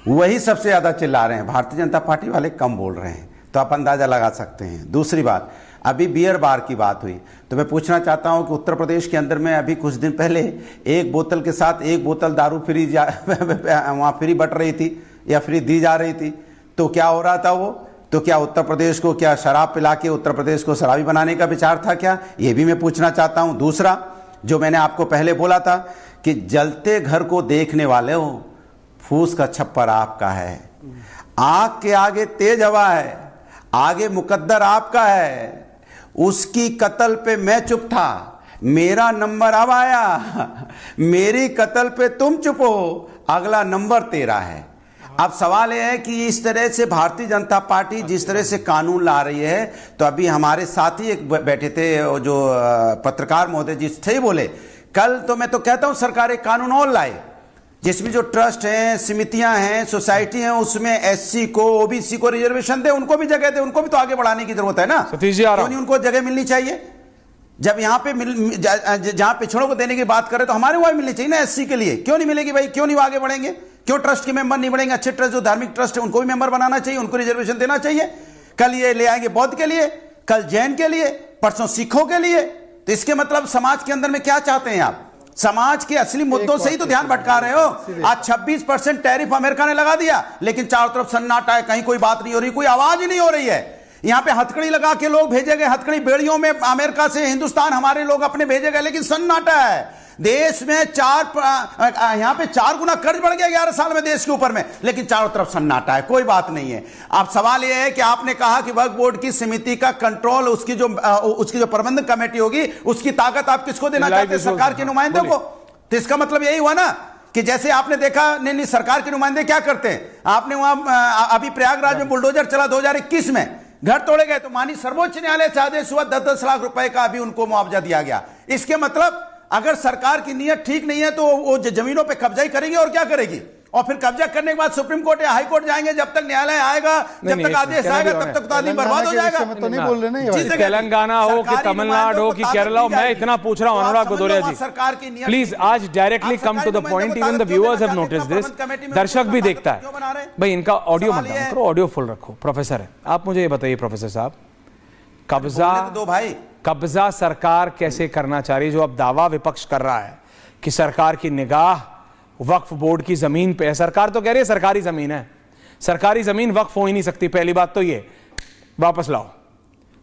वही सबसे ज्यादा चिल्ला रहे हैं। भारतीय जनता पार्टी वाले कम बोल रहे हैं। तो आप अंदाजा लगा सकते हैं। दूसरी बात, अभी बियर बार की बात हुई, तो मैं पूछना चाहता हूं कि उत्तर प्रदेश के अंदर में अभी कुछ दिन पहले एक बोतल के साथ एक बोतल दारू फ्री वहां फ्री बट रही थी या फ्री दी जा रही थी, तो क्या हो रहा था वो? तो क्या उत्तर प्रदेश को क्या शराब पिला के उत्तर प्रदेश को शराबी बनाने का विचार था क्या? ये भी मैं पूछना चाहता हूं। दूसरा, जो मैंने आपको पहले बोला था कि जलते घर को देखने वाले हो, फूस का छप्पर आपका है, आग के आगे तेज हवा है, आगे मुकद्दर आपका है। उसकी कत्ल पे मैं चुप था, मेरा नंबर अब आया, मेरी कत्ल पे तुम चुप हो, अगला नंबर तेरा है। अब सवाल यह है कि इस तरह से भारतीय जनता पार्टी जिस तरह से कानून ला रही है, तो अभी हमारे साथ ही एक बैठे थे जो पत्रकार महोदय जी थे, बोले कल तो मैं तो कहता हूं सरकार एक कानून और लाए जिसमें जो ट्रस्ट हैं, समितियां हैं, सोसाइटी हैं, उसमें एससी को, ओबीसी को रिजर्वेशन दे, उनको भी जगह दे, उनको भी तो आगे बढ़ाने की जरूरत है ना। क्यों नहीं उनको जगह मिलनी चाहिए? जब यहाँ पे जहां पिछड़ों को देने की बात करें तो हमारे वहां मिलनी चाहिए ना एससी के लिए। क्यों नहीं मिलेगी भाई? क्यों नहीं आगे बढ़ेंगे? क्यों ट्रस्ट के मेंबर नहीं बढ़ेंगे? अच्छे ट्रस्ट जो धार्मिक ट्रस्ट है उनको भी मेंबर बनाना चाहिए, उनको रिजर्वेशन देना चाहिए। कल ये ले आएंगे बौद्ध के लिए, कल जैन के लिए, परसों सिखों के लिए। तो इसके मतलब समाज के अंदर में क्या चाहते हैं आप? समाज के असली मुद्दों से ही तो ध्यान भटका रहे हो। आज 26% टैरिफ अमेरिका ने लगा दिया, लेकिन चारों तरफ सन्नाटा है, कहीं कोई बात नहीं हो रही, कोई आवाज ही नहीं हो रही है। यहां पे हथकड़ी लगा के लोग भेजे गए, हथकड़ी बेड़ियों में अमेरिका से हिंदुस्तान हमारे लोग अपने भेजे गए, लेकिन सन्नाटा है। देश में यहां पे 4 गुना कर्ज बढ़ गया 11 साल में देश के ऊपर में, लेकिन चारों तरफ सन्नाटा है, कोई बात नहीं है। अब सवाल यह है कि आपने कहा कि वक्फ बोर्ड की समिति का कंट्रोल, उसकी जो प्रबंधक कमेटी होगी, उसकी ताकत आप किसको देना चाहते हैं? सरकार के नुमाइंदों को। तो इसका मतलब यही हुआ ना कि जैसे आपने देखा, नहीं सरकार के नुमाइंदे क्या करते हैं, आपने वहां अभी प्रयागराज में बुलडोजर चला 2021 में, घर तोड़े गए, तो माननीय सर्वोच्च न्यायालय से आदेश हुआ, 10-10 लाख रुपए का अभी उनको मुआवजा दिया गया। इसके मतलब अगर सरकार की नीयत ठीक नहीं है तो वो जमीनों पे कब्जा ही करेगी, और क्या करेगी? और फिर कब्जा करने के बाद सुप्रीम कोर्ट या हाई कोर्ट जाएंगे, जब तक न्यायालय आएगा, जब तक आदेश आएगा, तब तक तो आदमी बर्बाद हो जाएगा। तो नहीं बोल रहे ना, तेलंगाना हो कि तमिलनाडु हो कि केरला हो, मैं इतना पूछ रहा हूं अनुराग भदौरिया जी, सरकार की नीयत प्लीज आज directly come to the point. Even the viewers have notice this, दर्शक भी देखता है भाई, इनका ऑडियो मत डाउन करो, ऑडियो फुल रखो। प्रोफेसर है, आप मुझे ये बताइए प्रोफेसर साहब, कब्जा सरकार कैसे करना चाह रही है? जो अब दावा विपक्ष कर रहा है कि सरकार की निगाह वक्फ बोर्ड की जमीन पे है। सरकार तो कह रही है सरकारी जमीन है, सरकारी जमीन वक्फ हो ही नहीं सकती। पहली बात तो ये, वापस लाओ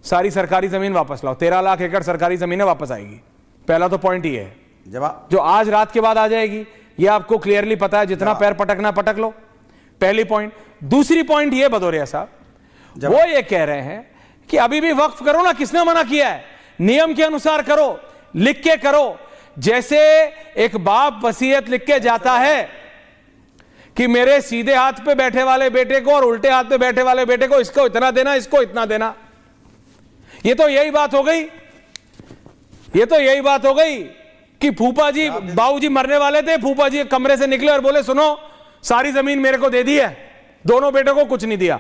सारी सरकारी जमीन, वापस लाओ। 13 लाख एकड़ सरकारी जमीन है, वापस आएगी। पहला तो पॉइंट ये है, जवाब जो आज रात के बाद आ जाएगी, ये आपको क्लियरली पता है, जितना पैर पटकना पटक लो। पहली पॉइंट। दूसरी पॉइंट ये भदौरिया साहब, वो ये कह रहे हैं कि अभी भी वक्फ करो ना, किसने मना किया है? नियम के अनुसार करो, लिख के करो। जैसे एक बाप वसीयत लिख के जाता है कि मेरे सीधे हाथ पे बैठे वाले बेटे को और उल्टे हाथ पे बैठे वाले बेटे को इसको इतना देना, इसको इतना देना। ये तो यही बात हो गई, ये तो यही बात हो गई कि फूफा जी, बाबूजी मरने वाले थे, फूफा जी कमरे से निकले और बोले सुनो सारी जमीन मेरे को दे दी है, दोनों बेटों को कुछ नहीं दिया।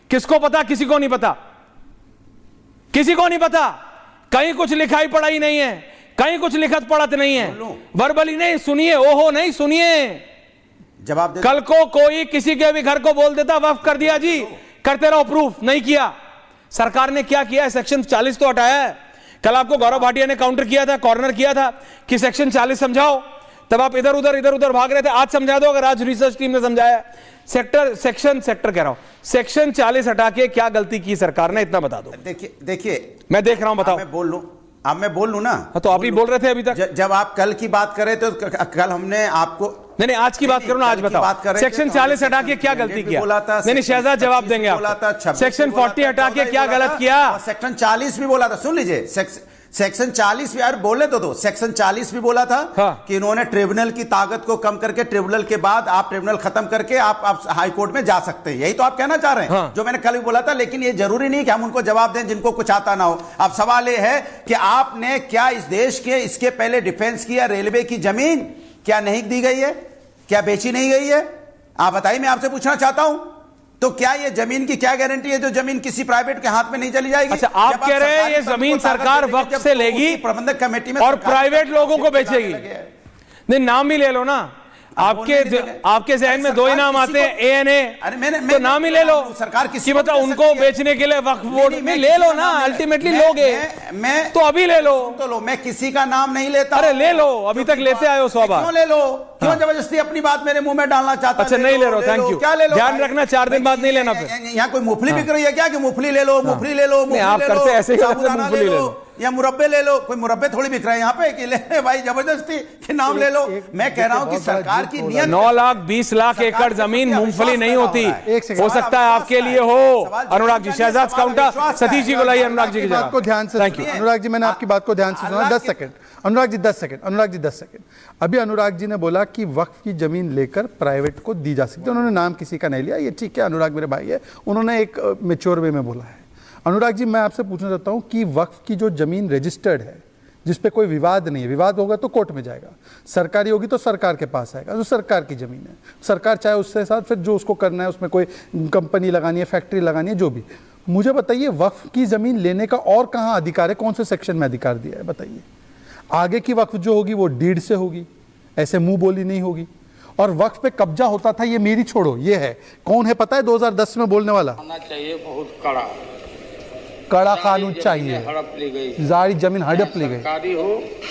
किसको पता? किसी को नहीं पता, किसी को नहीं पता। कहीं कुछ लिखाई पढ़ाई नहीं है, कहीं कुछ लिखत पढ़त नहीं है, वर्बली नहीं, सुनिए, ओहो नहीं, सुनिए। जवाब कल को कोई किसी के भी घर को बोल देता वक्फ कर दिया जी, करते रहो, प्रूफ नहीं किया। सरकार ने क्या किया है? सेक्शन 40 तो हटाया है। कल आपको गौरव भाटिया ने काउंटर किया था, कॉर्नर किया था कि सेक्शन 40 समझाओ, तब आप इधर उधर भाग रहे थे। आज समझा दो, अगर आज रिसर्च टीम ने समझाया। सेक्शन 40 हटा के क्या गलती की सरकार ने, इतना बता दो। देखिए मैं देख रहा हूं, बताओ। मैं बोल लूं ना, तो आप ही बोल रहे थे अभी तक। जब आप कल की बात कर रहे थे तो कल हमने आपको नहीं आज की बात करो ना, आज बताओ। सेक्शन 40 हटा के क्या गलती किया? नहीं शहजाद जवाब देंगे आप। सेक्शन 40 हटा के क्या गलत किया? सेक्शन 40 भी बोला था, सुन लीजिए। सेक्शन 40 भी यार बोले तो दो। सेक्शन 40 भी बोला था कि इन्होंने ट्रिब्यूनल की ताकत को कम करके ट्रिब्यूनल के बाद आप ट्रिब्यूनल खत्म करके आप हाई कोर्ट में जा सकते हैं। यही तो आप कहना चाह रहे हैं, जो मैंने कल भी बोला था। लेकिन ये जरूरी नहीं कि हम उनको जवाब दें जिनको कुछ आता ना हो। अब सवाल ये है कि आपने क्या इस देश के इसके पहले डिफेंस किया? रेलवे की जमीन क्या नहीं दी गई है? क्या बेची नहीं गई है? आप बताइए, मैं आपसे पूछना चाहता हूं। तो क्या ये जमीन की क्या गारंटी है जो जमीन किसी प्राइवेट के हाथ में नहीं चली जाएगी? अच्छा, आप कह रहे हैं ये जमीन सरकार वक्फ से लेगी प्रबंधक कमेटी में और प्राइवेट लोगों को बेचेगी? नहीं, नाम भी ले लो ना। आपके जहन में दो ही नाम आते हैं, ANA, तो नाम ही ले लो सरकार कि मतलब उनको बेचने के लिए वक्फ बोर्ड में ले लो ना, अल्टीमेटली लोगे मैं तो अभी ले लो। तो लो, मैं किसी का नाम नहीं लेता। अरे ले लो, अभी तक लेते आए हो 100 बार। क्यों ले लो? क्यों जबरदस्ती अपनी बात मेरे मुंह में डालना चाहता? अच्छा नहीं ले रहे हो, थैंक यू। क्या ले लो? ध्यान रखना 4 दिन बाद नहीं लेना फिर। यहाँ कोई मूंगफली बिक रही है क्या कि मूंगफली ले लो, मूंगफली ले लो, आप करते ऐसे ही, साबूदाना ले लो या मुरब्बे ले लो। कोई मुरब्बे थोड़ी बिक रहे हैं यहाँ पे कि ले भाई जबरदस्ती कि नाम ले लो। मैं कह रहा हूँ कि सरकार की नियत 9 लाख 20 लाख एकड़ जमीन मूंगफली नहीं होती। हो सकता है आपके लिए हो। अनुराग जी, शहजाद काउंटा, सतीश जी को लाइए अनुराग जी की बात को ध्यान से थैंक यू। अनुराग जी, मैंने आपकी बात को ध्यान से सुना। 10 second Anurag ji, 10 second Anurag ji, 10 second. अभी अनुराग जी ने बोला कि वक्फ की जमीन लेकर प्राइवेट को दी जा सकती है। उन्होंने नाम किसी का नहीं लिया, ये ठीक है, अनुराग मेरे भाई है, उन्होंने एक मैच्योर वे में बोला है। अनुराग जी, मैं आपसे पूछना चाहता हूं कि वक्फ की जो जमीन रजिस्टर्ड है, जिस पे कोई विवाद नहीं है, विवाद होगा तो कोर्ट में जाएगा, सरकारी होगी तो सरकार के पास आएगा, जो सरकार की जमीन है, सरकार चाहे उससे साथ फिर जो उसको करना है, उसमें कोई कंपनी लगानी है, फैक्ट्री लगानी है, जो भी। मुझे बताइए, वक्फ की जमीन लेने का और कहाँ अधिकार है, कौन से सेक्शन में अधिकार दिया है, बताइए। आगे की वक्फ जो होगी वो डीड से होगी, ऐसे मुंह बोली नहीं होगी। और वक्फ पे कब्जा होता था, ये मेरी छोड़ो, ये है कौन है पता है 2010 में बोलने वाला? चाहिए बहुत कड़ा कड़ा कानून चाहिए। हड़प ली गई, सारी जमीन हड़प ली गई,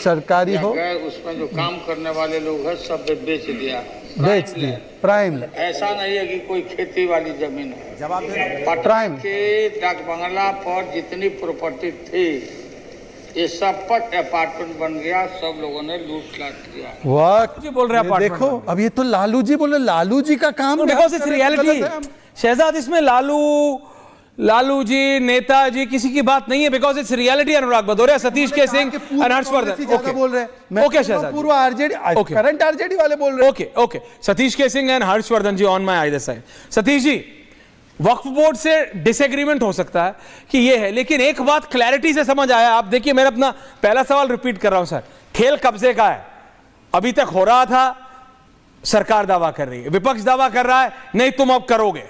सरकारी हो, उसमें जो काम करने वाले लोग हैं सब बेच दिया, बेच दिए, प्राइम। ऐसा नहीं है कि कोई खेती वाली जमीन है। जवाब पटना के डाक बंगला पर जितनी प्रॉपर्टी थी ये सब पर अपार्टमेंट बन गया, सब लोगों ने लूट लाट किया। वाह जी बोल रहे हैं अपार्टमेंट देखो, अब ये तो लालू जी बोले, लालू जी का काम है। बिकॉज इट्स रियलिटी शहजाद, इसमें लालू जी, नेताजी किसी की बात नहीं है, because it's reality. Anurag Bhadauria, Satish K Singh और हर्षवर्धन ओके बोल रहे हैं। ओके शहजाद, पूर्व आरजेडी, करंट आरजेडी वाले बोल रहे हैं। Okay Satish K Singh and Harshvardhan ji on my either side. Satish ji, Waqf board से डिसएग्रीमेंट हो सकता है कि ये है, लेकिन एक बात क्लैरिटी से समझ आया। आप देखिए, मैं अपना पहला सवाल रिपीट कर रहा हूं सर, खेल कब्जे का है, अभी तक हो रहा था, सरकार दावा कर रही है, विपक्ष दावा कर रहा है नहीं तुम अब करोगे।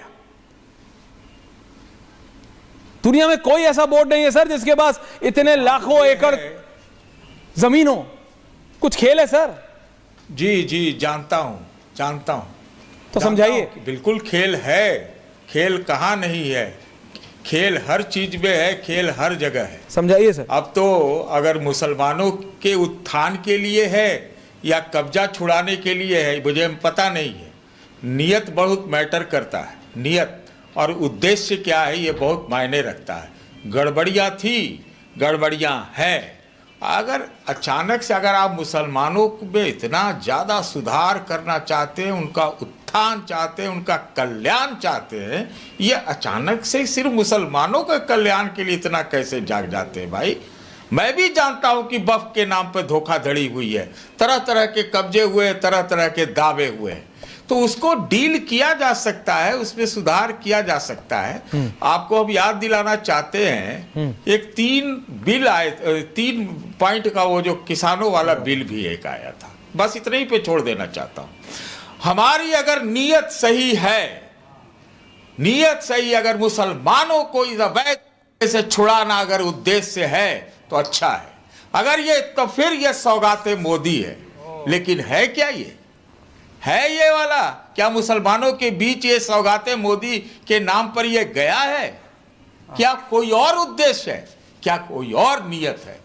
दुनिया में कोई ऐसा बोर्ड नहीं है सर जिसके पास इतने लाखों एकड़ जमीन हो। कुछ खेल है सर? जी जानता हूं तो समझाइए। बिल्कुल खेल है, खेल कहां नहीं है, खेल हर चीज में है, खेल हर जगह है। समझाइए सर। अब तो अगर मुसलमानों के उत्थान के लिए है या कब्जा छुड़ाने के लिए है, मुझे पता नहीं है। नियत बहुत मैटर करता है, नियत और उद्देश्य क्या है ये बहुत मायने रखता है। गड़बड़ियाँ थी, गड़बड़ियाँ है। अगर अचानक से अगर आप मुसलमानों में इतना ज़्यादा सुधार करना चाहते हैं, उनका उत्थान चाहते हैं, उनका कल्याण चाहते हैं, ये अचानक से सिर्फ मुसलमानों के कल्याण के लिए इतना कैसे जाग जाते हैं भाई? मैं भी जानता हूं कि वक्फ के नाम पर धोखाधड़ी हुई है, तरह तरह के कब्जे हुए, तरह तरह के दावे हुए, तो उसको डील किया जा सकता है, उसमें सुधार किया जा सकता है। आपको अब याद दिलाना चाहते हैं, एक 3 बिल आए, 3 पॉइंट का वो जो किसानों वाला बिल भी एक आया था। बस इतने ही पे छोड़ देना चाहता हूं। हमारी अगर नीयत सही है, नीयत सही, अगर मुसलमानों को इस अवैध से छुड़ाना अगर उद्देश्य है तो अच्छा है। अगर ये तो फिर ये सौगाते मोदी है, लेकिन है क्या ये? है ये वाला? क्या मुसलमानों के बीच ये सौगाते मोदी के नाम पर ये गया है? क्या कोई और उद्देश्य है? क्या कोई और नियत है?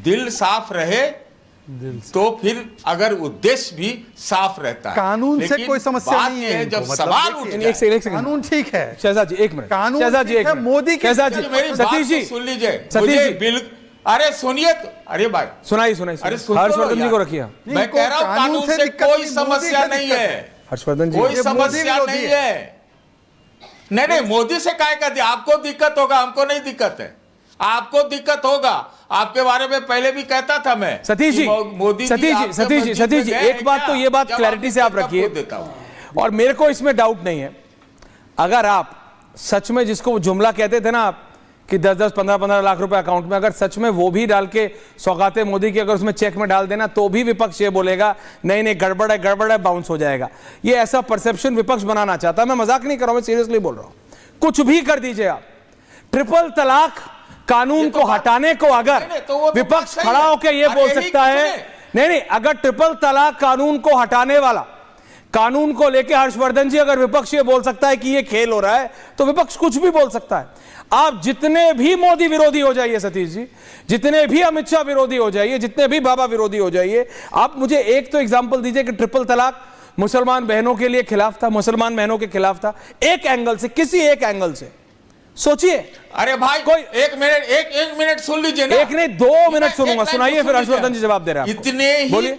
दिल साफ रहे तो फिर अगर उद्देश्य भी साफ रहता है। कानून से कोई समस्या नहीं है। जब सवाल उठ जाए, एक सेकंड, कानून ठीक है शहजाद जी, एक मिनट, कानून शहजाद जी, ठीक है, मोदी के शहजाद जी, मेरी बात सतीश जी तो सुन लीजिए, सतीश मुझे जी, बिल, अरे सुनिए तो, अरे भाई सुनाइए, अरे सुन तो लो हर्षवर्धन जी यार। को रखिए। मैं कह रहा हूं कानून से कोई समस्या नहीं है, हर्षवर्धन जी, कोई समस्या नहीं है। नहीं, मोदी से काय कर दिया? आपको दिक्कत होगा, हमको नहीं दिक्कत है। आपको दिक्कत होगा, आपके बारे में पहले भी कहता था मैं। सतीश जी, मोदी सतीश जी, एक बात तो ये बात क्लैरिटी से आप रखिए, और मेरे को इसमें डाउट नहीं है, अगर आप सच में जिसको जुमला कहते थे ना आप कि 10-10, 15-15 लाख रुपए अकाउंट में, अगर सच में वो भी डाल के सौगाते मोदी की अगर उसमें चेक में डाल देना, तो भी विपक्ष ये बोलेगा नहीं गड़बड़ है, बाउंस हो जाएगा। ये ऐसा परसेप्शन विपक्ष बनाना चाहता है। मैं मजाक नहीं कर रहा हूं, मैं सीरियसली बोल रहा हूं। कुछ भी कर दीजिए आप, ट्रिपल तलाक कानून को हटाने को अगर विपक्ष खड़ा होकर ये बोल सकता है, नहीं, अगर ट्रिपल तलाक कानून को हटाने वाला कानून को लेकर हर्षवर्धन जी अगर विपक्ष ये बोल सकता है कि ये खेल हो रहा है, तो विपक्ष कुछ भी बोल सकता है। आप जितने भी मोदी विरोधी हो जाइए सतीश जी, जितने भी अमित शाह विरोधी हो जाइए, जितने भी बाबा विरोधी हो जाइए, आप मुझे एक तो एग्जांपल दीजिए कि ट्रिपल तलाक मुसलमान बहनों के लिए खिलाफ था, मुसलमान बहनों के खिलाफ था। एक एंगल से, किसी एक एंगल से सोचिए। अरे भाई कोई एक मिनट सुन लीजिए ना। एक नहीं, 2 मिनट सुनूंगा, सुनाइए, फिर हर्षवर्धन जी जवाब दे रहे हैं। इतने ही बोलिए।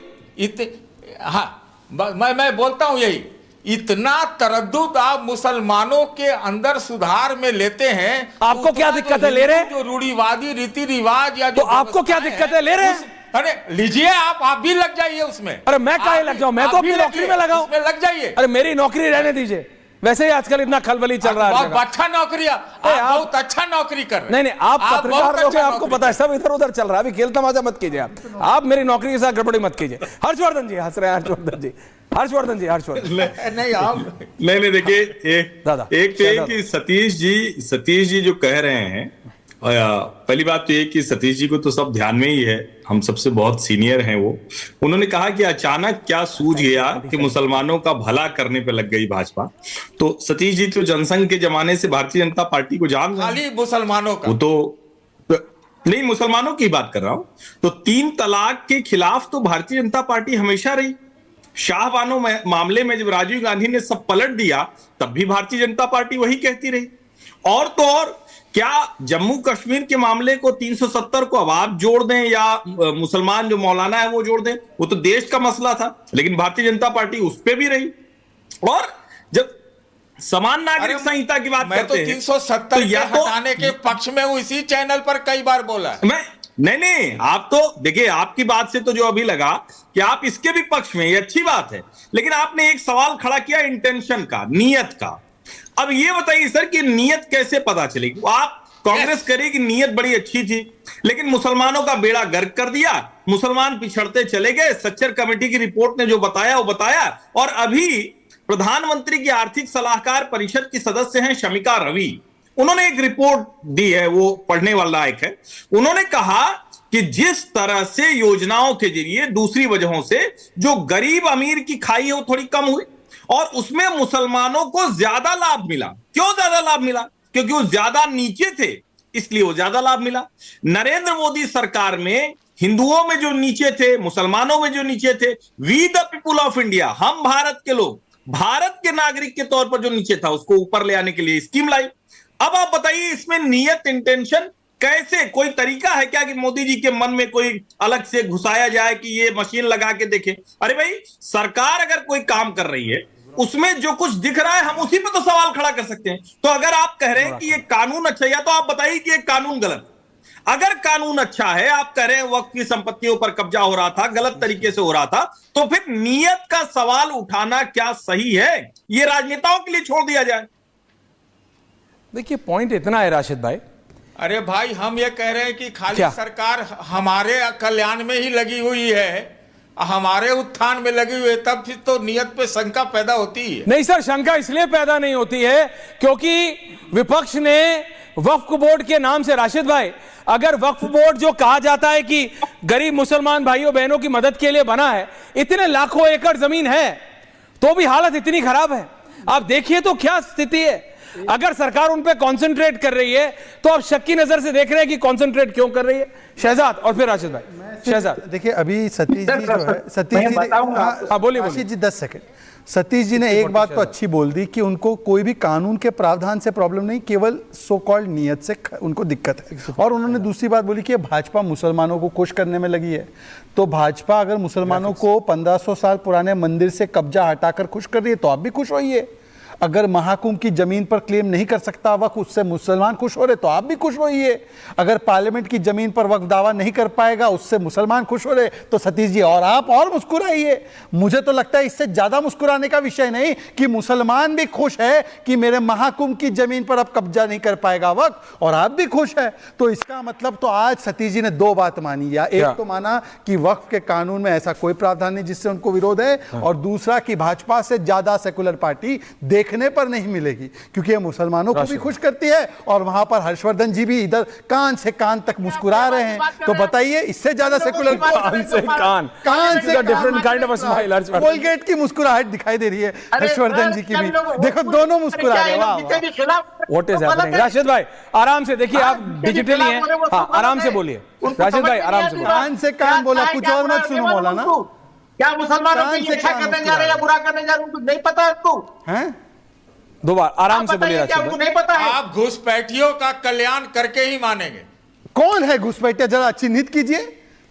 हाँ, मैं बोलता हूं यही, इतना तरद्दुद आप मुसलमानों के अंदर सुधार में लेते हैं। आपको क्या दिक्कत है, ले रहे हैं? जो रूढ़िवादी रीति रिवाज या तो आपको क्या दिक्कत है, ले रहे हैं? अरे लीजिए, आप भी लग जाइए उसमें। अरे मैं काहे लग जाऊं, मैं तो अपनी नौकरी में लगाऊं। उसमें लग जाइए। अरे मेरी नौकरी रहने दीजिए, वैसे ही आजकल इतना खलबली चल रहा है। बहुत अच्छा नौकरी, आप बहुत अच्छा नौकरी कर रहे हैं। नहीं, आप पत्रकार लोग हैं, आपको पता है सब इधर उधर चल रहा है। अभी खेल तमाशा मत कीजिए आप मेरी नौकरी के साथ गड़बड़ी मत कीजिए। हर्षवर्धन जी हंस रहे हैं, हर्षवर्धन जी नहीं आप नहीं देखिए, एक तो ये कि सतीश जी जो कह रहे हैं, पहली बात तो ये कि सतीश जी को तो सब ध्यान में ही है, हम सबसे बहुत सीनियर हैं वो। उन्होंने कहा कि अचानक क्या सूझ गया कि मुसलमानों का भला करने पे लग गई भाजपा। तो सतीश जी तो जनसंघ के जमाने से भारतीय जनता पार्टी को जान रहे हैं। खाली मुसलमानों का वो तो नहीं, मुसलमानों की बात कर रहा हूं। तो 3 तलाक के खिलाफ तो भारतीय जनता पार्टी हमेशा रही। शाहबानो मामले में जब राजीव गांधी ने सब पलट दिया, तब भी भारतीय जनता पार्टी वही कहती रही। और तो और क्या जम्मू कश्मीर के मामले को 370 को अब आप जोड़ दें या मुसलमान जो मौलाना है वो जोड़ दें, वो तो देश का मसला था, लेकिन भारतीय जनता पार्टी उस पे भी रही। और जब समान नागरिक संहिता की बात करते हैं, 370 के हटाने के पक्ष में हूं, इसी चैनल पर कई बार बोला। मैं नहीं, आप तो देखिए, आपकी बात से तो जो अभी लगा कि आप इसके भी पक्ष में, ये अच्छी बात है, लेकिन आपने एक सवाल खड़ा किया इंटेंशन का, नियत का। अब ये बताइए सर कि नियत कैसे पता चलेगी? आप कांग्रेस करे कि नियत बड़ी अच्छी थी, लेकिन मुसलमानों का बेड़ा गर्क कर दिया, मुसलमान पिछड़ते चले गए। सच्चर कमेटी की रिपोर्ट ने जो बताया वो बताया। और अभी प्रधानमंत्री की आर्थिक सलाहकार परिषद की सदस्य हैं शमिका रवि, उन्होंने एक रिपोर्ट दी है, वो पढ़ने वाला लायक है। उन्होंने कहा कि जिस तरह से योजनाओं के जरिए दूसरी वजहों से जो गरीब अमीर की खाई है वो थोड़ी कम हुई, और उसमें मुसलमानों को ज्यादा लाभ मिला। क्यों ज्यादा लाभ मिला? क्योंकि वो ज्यादा नीचे थे, इसलिए वो ज्यादा लाभ मिला। नरेंद्र मोदी सरकार में हिंदुओं में जो नीचे थे, मुसलमानों में जो नीचे थे, we the people of India, हम भारत के लोग, भारत के नागरिक के तौर पर जो नीचे था, उसको ऊपर ले आने के लिए स्कीम लाई। अब आप बताइए, इसमें नियत, इंटेंशन कैसे, कोई तरीका है क्या कि मोदी जी के मन में कोई अलग से घुसाया जाए कि ये मशीन लगा के देखें? अरे भाई, सरकार अगर कोई काम कर रही है, उसमें जो कुछ दिख रहा है, हम उसी पे तो सवाल खड़ा कर सकते हैं। तो अगर आप कह रहे हैं कि ये कानून अच्छा है, या तो आप बताइए कि ये कानून गलत। अगर कानून अच्छा है, आप कह रहे हैं वक्त की संपत्तियों पर कब्जा हो रहा था, गलत तरीके से हो रहा था, तो फिर नियत का सवाल उठाना क्या सही है? ये राजनेताओं के लिए छोड़ दिया जाए। देखिए, पॉइंट इतना है राशिद भाई। अरे भाई, हम ये कह रहे हैं कि खाली सरकार हमारे कल्याण में ही लगी हुई है, हमारे उत्थान में लगी हुई है, तब फिर तो नियत पे शंका पैदा होती है। नहीं सर, शंका इसलिए पैदा नहीं होती है क्योंकि विपक्ष ने वक्फ बोर्ड के नाम से, राशिद भाई, अगर वक्फ बोर्ड जो कहा जाता है कि गरीब मुसलमान भाइयों बहनों की मदद के लिए बना है, इतने लाखों एकड़ जमीन है तो भी हालत इतनी खराब है। आप देखिए तो क्या स्थिति है। अगर सरकार उन पे कंसंट्रेट कर रही है तो आप शक की नजर से देख रहे हैं कि कंसंट्रेट क्यों कर रही है। शहजाद और फिर राशिद भाई। शहजाद देखिए, अभी सतीश जी जो है, सतीश जी बोलिए राशिद जी 10 सेकंड। सतीश जी ने एक बात तो अच्छी बोल दी कि उनको कोई भी कानून के प्रावधान से प्रॉब्लम नहीं, केवल सो कॉल्ड नियत से उनको दिक्कत है। और उन्होंने दूसरी बात बोली कि भाजपा मुसलमानों को खुश करने में लगी है। तो भाजपा अगर मुसलमानों को 1500 साल पुराने मंदिर से कब्जा हटाकर खुश कर रही है, तो आप भी खुश होइए। अगर महाकुंभ की जमीन पर क्लेम नहीं कर सकता वक्फ, उससे मुसलमान खुश हो रहे, तो आप भी खुश होइए। अगर पार्लियामेंट की जमीन पर वक्फ दावा नहीं कर पाएगा, उससे मुसलमान खुश हो रहे, तो सतीश जी और आप और मुस्कुराइए। मुझे तो लगता है इससे ज्यादा मुस्कुराने का विषय नहीं कि मुसलमान भी खुश है कि मेरे महाकुंभ की जमीन पर अब कब्जा नहीं कर पाएगा वक्फ, और आप भी खुश है। तो इसका मतलब तो आज सतीश जी ने 2 बात मानी। या एक तो माना कि वक्फ के कानून में ऐसा कोई प्रावधान नहीं जिससे उनको विरोध है, और दूसरा कि भाजपा से ज्यादा सेकुलर पार्टी देख देखने पर नहीं मिलेगी, क्योंकि ये मुसलमानों को भी खुश करती है और वहां पर हर्षवर्धन जी भी इधर कान से कान तक मुस्कुरा रहे हैं। तो बताइए इससे ज्यादा सेकुलर कान से कान से different kind of smile. Harshvardhan Colgate की मुस्कुराहट दिखाई दे रही है हर्षवर्धन जी की भी, देखो दोनों मुस्कुरा रहे हैं। वाह व्हाट इज हैपनिंग? राशिद भाई आराम से देखिए, आप डिजिटली हैं, हाँ आराम से बोलिए राशिद भाई, आराम से बोलिए। कान से कान बोला, कुछ और मत सुनो मौलाना। क्या मुसलमानों को अच्छा करने जा रहे हैं या बुरा करने जा रहे हैं, नहीं पता आपको? हैं? दो बार आराम से बोलिए राशिद आपको भाई। नहीं पता है? आप घुसपैठियों का कल्याण करके ही मानेंगे। कौन है घुसपैठिया, जरा चिन्हित कीजिए।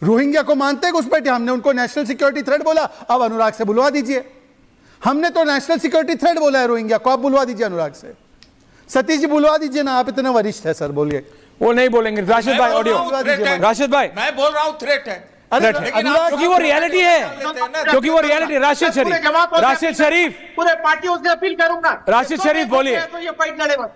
रोहिंग्या को मानते हैं घुसपैठिया? हमने उनको नेशनल सिक्योरिटी थ्रेट बोला, अब अनुराग से बुलवा दीजिए। हमने तो नेशनल सिक्योरिटी थ्रेट बोला है रोहिंग्या को, आप बुलवा दीजिए अनुराग से। सतीश जी बुलवा दीजिए ना, आप इतने वरिष्ठ है सर, बोलिए। वो नहीं बोलेंगे राशिद भाई, ऑडियो राशिद भाई। मैं बोल रहा हूँ थ्रेट है, क्योंकि वो रियलिटी है, क्योंकि वो रियलिटी। राशिद शरीफ पूरे पार्टियों से अपील करूंगा, राशिद शरीफ बोलिए। तो ये फाइट लड़े, बस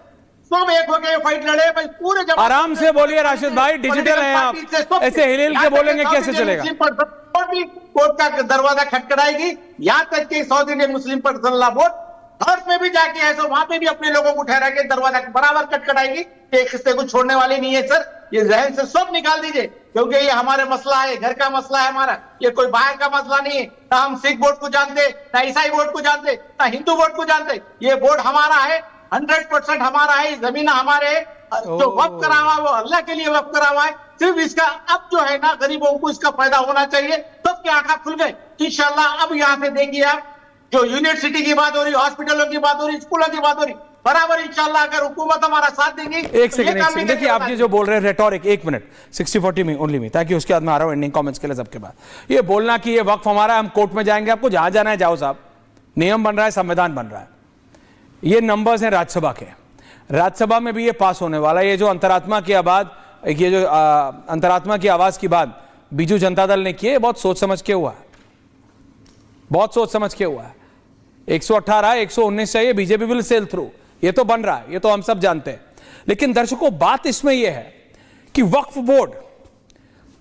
सब एक हो गए, फाइट लड़े भाई पूरे। आराम से बोलिए राशिद भाई, डिजिटल हैं आप, ऐसे हिल हिल के बोलेंगे कैसे चलेगा? कोर्ट का दरवाजा खटखटाएगी, यहाँ तक कि south Indian Muslim personal law board third में भी जाके है तो वहां पे भी अपने लोगों को ठहरा के दरवाजा बराबर खटखटाएगी। एक हिस्से को छोड़ने वाली नहीं है सर, ये जहन से सब निकाल दीजिए, क्योंकि ये हमारे मसला है, घर का मसला है हमारा, ये कोई बाहर का मसला नहीं है। ना हम सिख बोर्ड को जानते, ना ईसाई बोर्ड को जानते, ना हिंदू बोर्ड को जानते। ये बोर्ड हमारा है, 100% हमारा है, जमीन हमारे है, जो वक्फ करा हुआ वो अल्लाह के लिए वक्फ करा हुआ है। सिर्फ इसका अब जो है ना गरीबों को इसका फायदा होना चाहिए, सबके आंखें खुल गए इंशाल्लाह। अब यहाँ से देखिए आप, जो यूनिवर्सिटी की बात हो रही, हॉस्पिटलों की बात हो रही, स्कूलों की बात हो रही, बराबर इंशाल्लाह अगर हुकूमत हमारा साथ देगी। एक सेकंड देखिए, आप ये जो बोल रहे हैं रेटोरिक, एक मिनट 60-40 में ओनली में, ताकि उसके बाद मैं आ रहा हूं एंडिंग कमेंट्स के लिए। सबके बाद ये बोलना कि ये वक्फ हमारा है, हम कोर्ट में जाएंगे, आपको जहां जाना है जाओ साहब, नियम बन रहा है, संविधान बन रहा है। ये नंबर्स हैं राज्यसभा के, राज्यसभा में भी ये पास होने वाला है। ये जो अंतरात्मा की आवाज, ये जो अंतरात्मा की आवाज की बात बीजू जनता दल ने की है, बहुत सोच समझ के हुआ है, बहुत सोच समझ के हुआ है। 118 119 चाहिए, बीजेपी विल सेल थ्रू, ये तो बन रहा है, ये तो हम सब जानते हैं। लेकिन दर्शकों बात इसमें यह है कि वक्फ बोर्ड,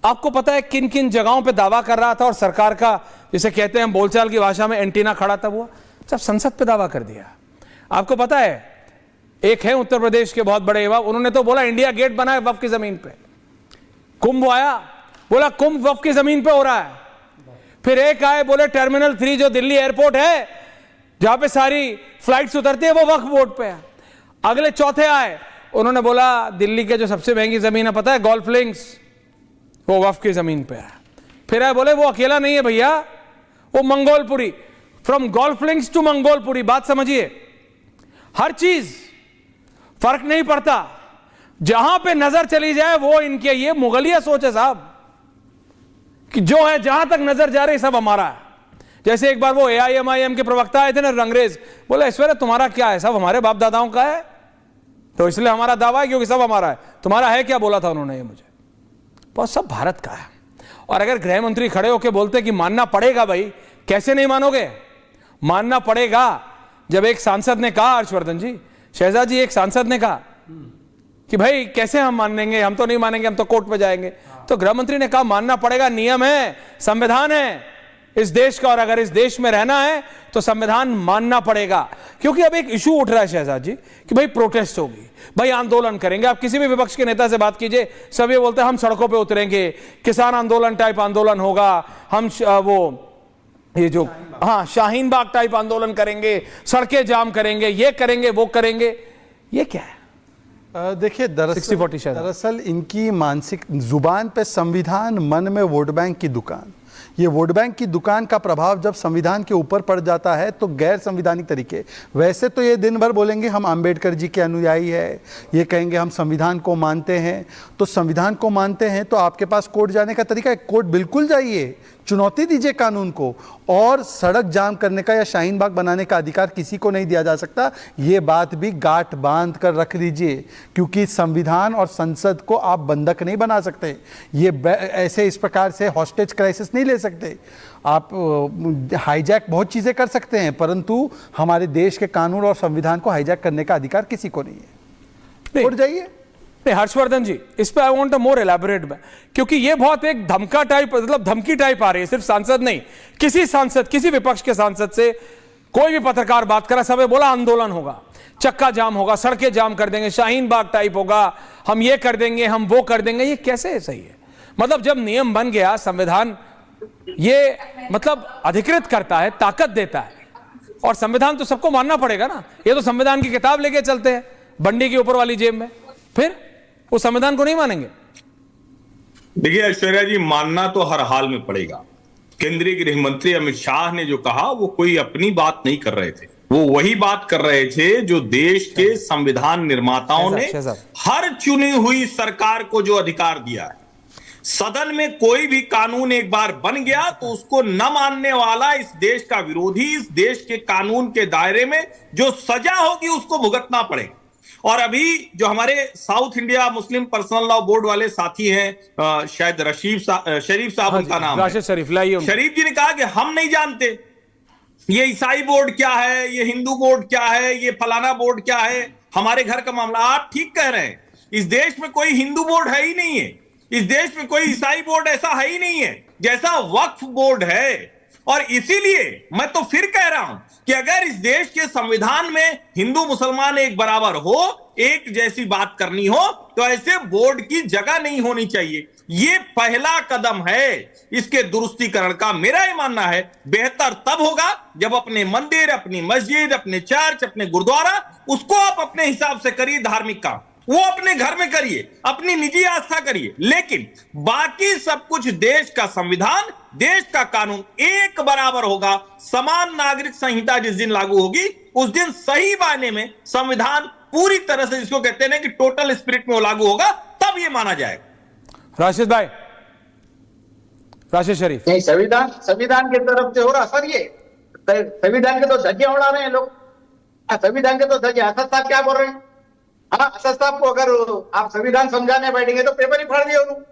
आपको पता है किन किन जगहों पे दावा कर रहा था, और सरकार का जिसे कहते हैं बोलचाल की भाषा में एंटीना खड़ा था, वो जब संसद पे दावा कर दिया। आपको पता है एक है उत्तर प्रदेश के बहुत बड़े युवा, उन्होंने तो बोला इंडिया गेट बना है वक्फ की जमीन पे, कुंभ आया, बोला कुंभ वक्फ की जमीन पे हो रहा है। फिर एक आए बोले टर्मिनल 3 जो दिल्ली एयरपोर्ट है जहां पे सारी फ्लाइट्स उतरती है वो वक्फ बोर्ड पे है। अगले चौथे आए, उन्होंने बोला दिल्ली के जो सबसे महंगी जमीन है पता है, गोल्फ लिंक्स, वो वक्फ की जमीन पे है। फिर आए बोले वो अकेला नहीं है भैया, वो Mangolpuri, from golf links to Mangolpuri. बात समझिए, हर चीज फर्क नहीं पड़ता, जहां पे नजर चली जाए वो इनके, ये मुगलिया सोच है साहब, कि जो है जहां तक नजर जा रही सब हमारा है। जैसे एक बार वो AIMIM के प्रवक्ता आए थे ना रंगरेज, बोले ऐश्वर्या तुम्हारा क्या है, सब हमारे बाप दादाओं का है, तो इसलिए हमारा दावा है क्योंकि सब हमारा है, तुम्हारा है क्या, बोला था उन्होंने ये मुझे, बहुत सब भारत का है। और अगर गृह मंत्री खड़े होकर बोलते कि मानना पड़ेगा, भाई कैसे नहीं मानोगे, मानना पड़ेगा। जब एक सांसद ने कहा, हर्षवर्धन जी, शहजाद जी, एक सांसद ने कहा कि भाई कैसे हम मानेंगे, हम तो नहीं मानेंगे, हम तो कोर्ट पे जाएंगे, तो गृह मंत्री ने कहा मानना पड़ेगा, नियम है, संविधान है इस देश का, और अगर इस देश में रहना है तो संविधान मानना पड़ेगा। क्योंकि अब एक इशू उठ रहा है शहजाद जी कि भाई प्रोटेस्ट होगी, भाई आंदोलन करेंगे। आप किसी भी विपक्ष के नेता से बात कीजिए, सब ये बोलते हैं हम सड़कों पे उतरेंगे, किसान आंदोलन टाइप आंदोलन होगा, हम वो ये जो हाँ शाहीन बाग टाइप आंदोलन करेंगे, सड़कें जाम करेंगे, ये करेंगे वो करेंगे। ये क्या है? देखिए दरअसल इनकी मानसिक जुबान पे संविधान, मन में वोट बैंक की दुकान। ये वोट बैंक की दुकान का प्रभाव जब संविधान के ऊपर पड़ जाता है तो गैर संविधानिक तरीके, वैसे तो ये दिन भर बोलेंगे हम अंबेडकर जी के अनुयायी है, ये कहेंगे हम संविधान को मानते हैं, तो संविधान को मानते हैं तो आपके पास कोर्ट जाने का तरीका है, कोर्ट बिल्कुल जाइए, चुनौती दीजिए कानून को, और सड़क जाम करने का या शाहीन बाग बनाने का अधिकार किसी को नहीं दिया जा सकता। ये बात भी गांठ बांध कर रख लीजिए, क्योंकि संविधान और संसद को आप बंधक नहीं बना सकते। ये ऐसे इस प्रकार से हॉस्टेज क्राइसिस नहीं ले सकते आप, हाईजैक बहुत चीज़ें कर सकते हैं, परंतु हमारे देश के कानून और संविधान को हाईजैक करने का अधिकार किसी को नहीं है। उठ जाइए। नहीं हर्षवर्धन जी, इस पे I want a more elaborate, क्योंकि ये बहुत एक धमका टाइप, मतलब धमकी टाइप आ रही है, सिर्फ सांसद नहीं, किसी सांसद, किसी विपक्ष के सांसद से कोई भी पत्रकार बात करा, सबे बोला आंदोलन होगा, चक्का जाम होगा, सड़कें जाम कर देंगे, शाहीन बाग टाइप होगा, हम ये कर देंगे, हम वो कर देंगे। ये कैसे सही है? मतलब जब नियम बन गया, संविधान ये मतलब अधिकृत करता है, ताकत देता है, और संविधान तो सबको मानना पड़ेगा ना। ये तो संविधान की किताब लेके चलते हैं बंडी के ऊपर वाली जेब में, फिर उस संविधान को नहीं मानेंगे? देखिए ऐश्वर्या जी, मानना तो हर हाल में पड़ेगा। केंद्रीय गृह मंत्री अमित शाह ने जो कहा वो कोई अपनी बात नहीं कर रहे थे, वो वही बात कर रहे थे जो देश के संविधान निर्माताओं ने हर चुनी हुई सरकार को जो अधिकार दिया है। सदन में कोई भी कानून एक बार बन गया तो उसको न मानने वाला इस देश का विरोधी, इस देश के कानून के दायरे में जो सजा होगी उसको भुगतना पड़ेगा। और अभी जो हमारे south India Muslim personal law board वाले साथी हैं, शायद शरीफ साहब उनका नाम है, शरीफ जी ने कहा कि हम नहीं जानते ये ईसाई बोर्ड क्या है, ये हिंदू बोर्ड क्या है, ये फलाना बोर्ड क्या है, हमारे घर का मामला। आप ठीक कह रहे हैं, इस देश में कोई हिंदू बोर्ड है ही नहीं है, इस देश में कोई ईसाई बोर्ड ऐसा है ही नहीं है जैसा वक्फ बोर्ड है। और इसीलिए मैं तो फिर कह रहा हूं कि अगर इस देश के संविधान में हिंदू मुसलमान एक बराबर हो, एक जैसी बात करनी हो, तो ऐसे बोर्ड की जगह नहीं होनी चाहिए। ये पहला कदम है इसके दुरुस्तीकरण का। मेरा ये मानना है बेहतर तब होगा जब अपने मंदिर, अपनी मस्जिद, अपने चर्च, अपने गुरुद्वारा, उसको आप अपने हिसाब से करिए धार्मिक काम, वो अपने घर में करिए, अपनी निजी आस्था करिए, लेकिन बाकी सब कुछ देश का संविधान, देश का कानून एक बराबर होगा। समान नागरिक संहिता जिस दिन लागू होगी उस दिन सही मायने में संविधान पूरी तरह से, जिसको कहते हैं कि टोटल स्पिरिट में वो लागू होगा, तब ये माना जाएगा। राशिद भाई, राशिद शरीफ, नहीं, संविधान की तरफ से हो रहा सर, ये संविधान के तो धज्जे उड़ा रहे हैं लोग, संविधान के तो धज्जे। असद साहब क्या बोल रहे हैं? हाँ, असद साहब को अगर आप संविधान समझाने बैठेंगे तो पेपर ही फाड़ दिए उन्होंने।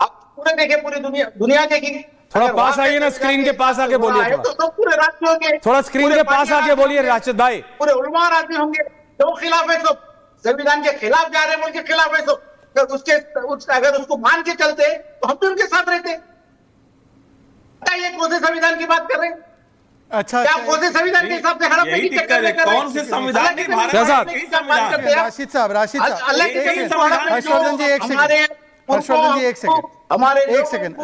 आप पूरे देखे, पूरी दुनिया देखी। थोड़ा पास आइए ना, स्क्रीन के पास आके बोलिए, तो पूरे राज्य होंगे, थोड़ा स्क्रीन के पास आके बोलिए राशिद भाई। पूरे उलमा राज्य होंगे तो खिलाफ है, सब संविधान के खिलाफ जा रहे हैं, उनके खिलाफ है सब। अगर उसको मान के चलते तो हम भी उनके साथ रहते। ये कौन से संविधान की बात कर रहे हैं? अच्छा, क्या कौन से संविधान के हिसाब से हड़प यही दिक्कत है, कौन से संविधान की भारत राशिद साहब, हर्षवर्धन जी एक सेकंड, हर्षवर्धन जी एक सेकंड, एक सेकंड,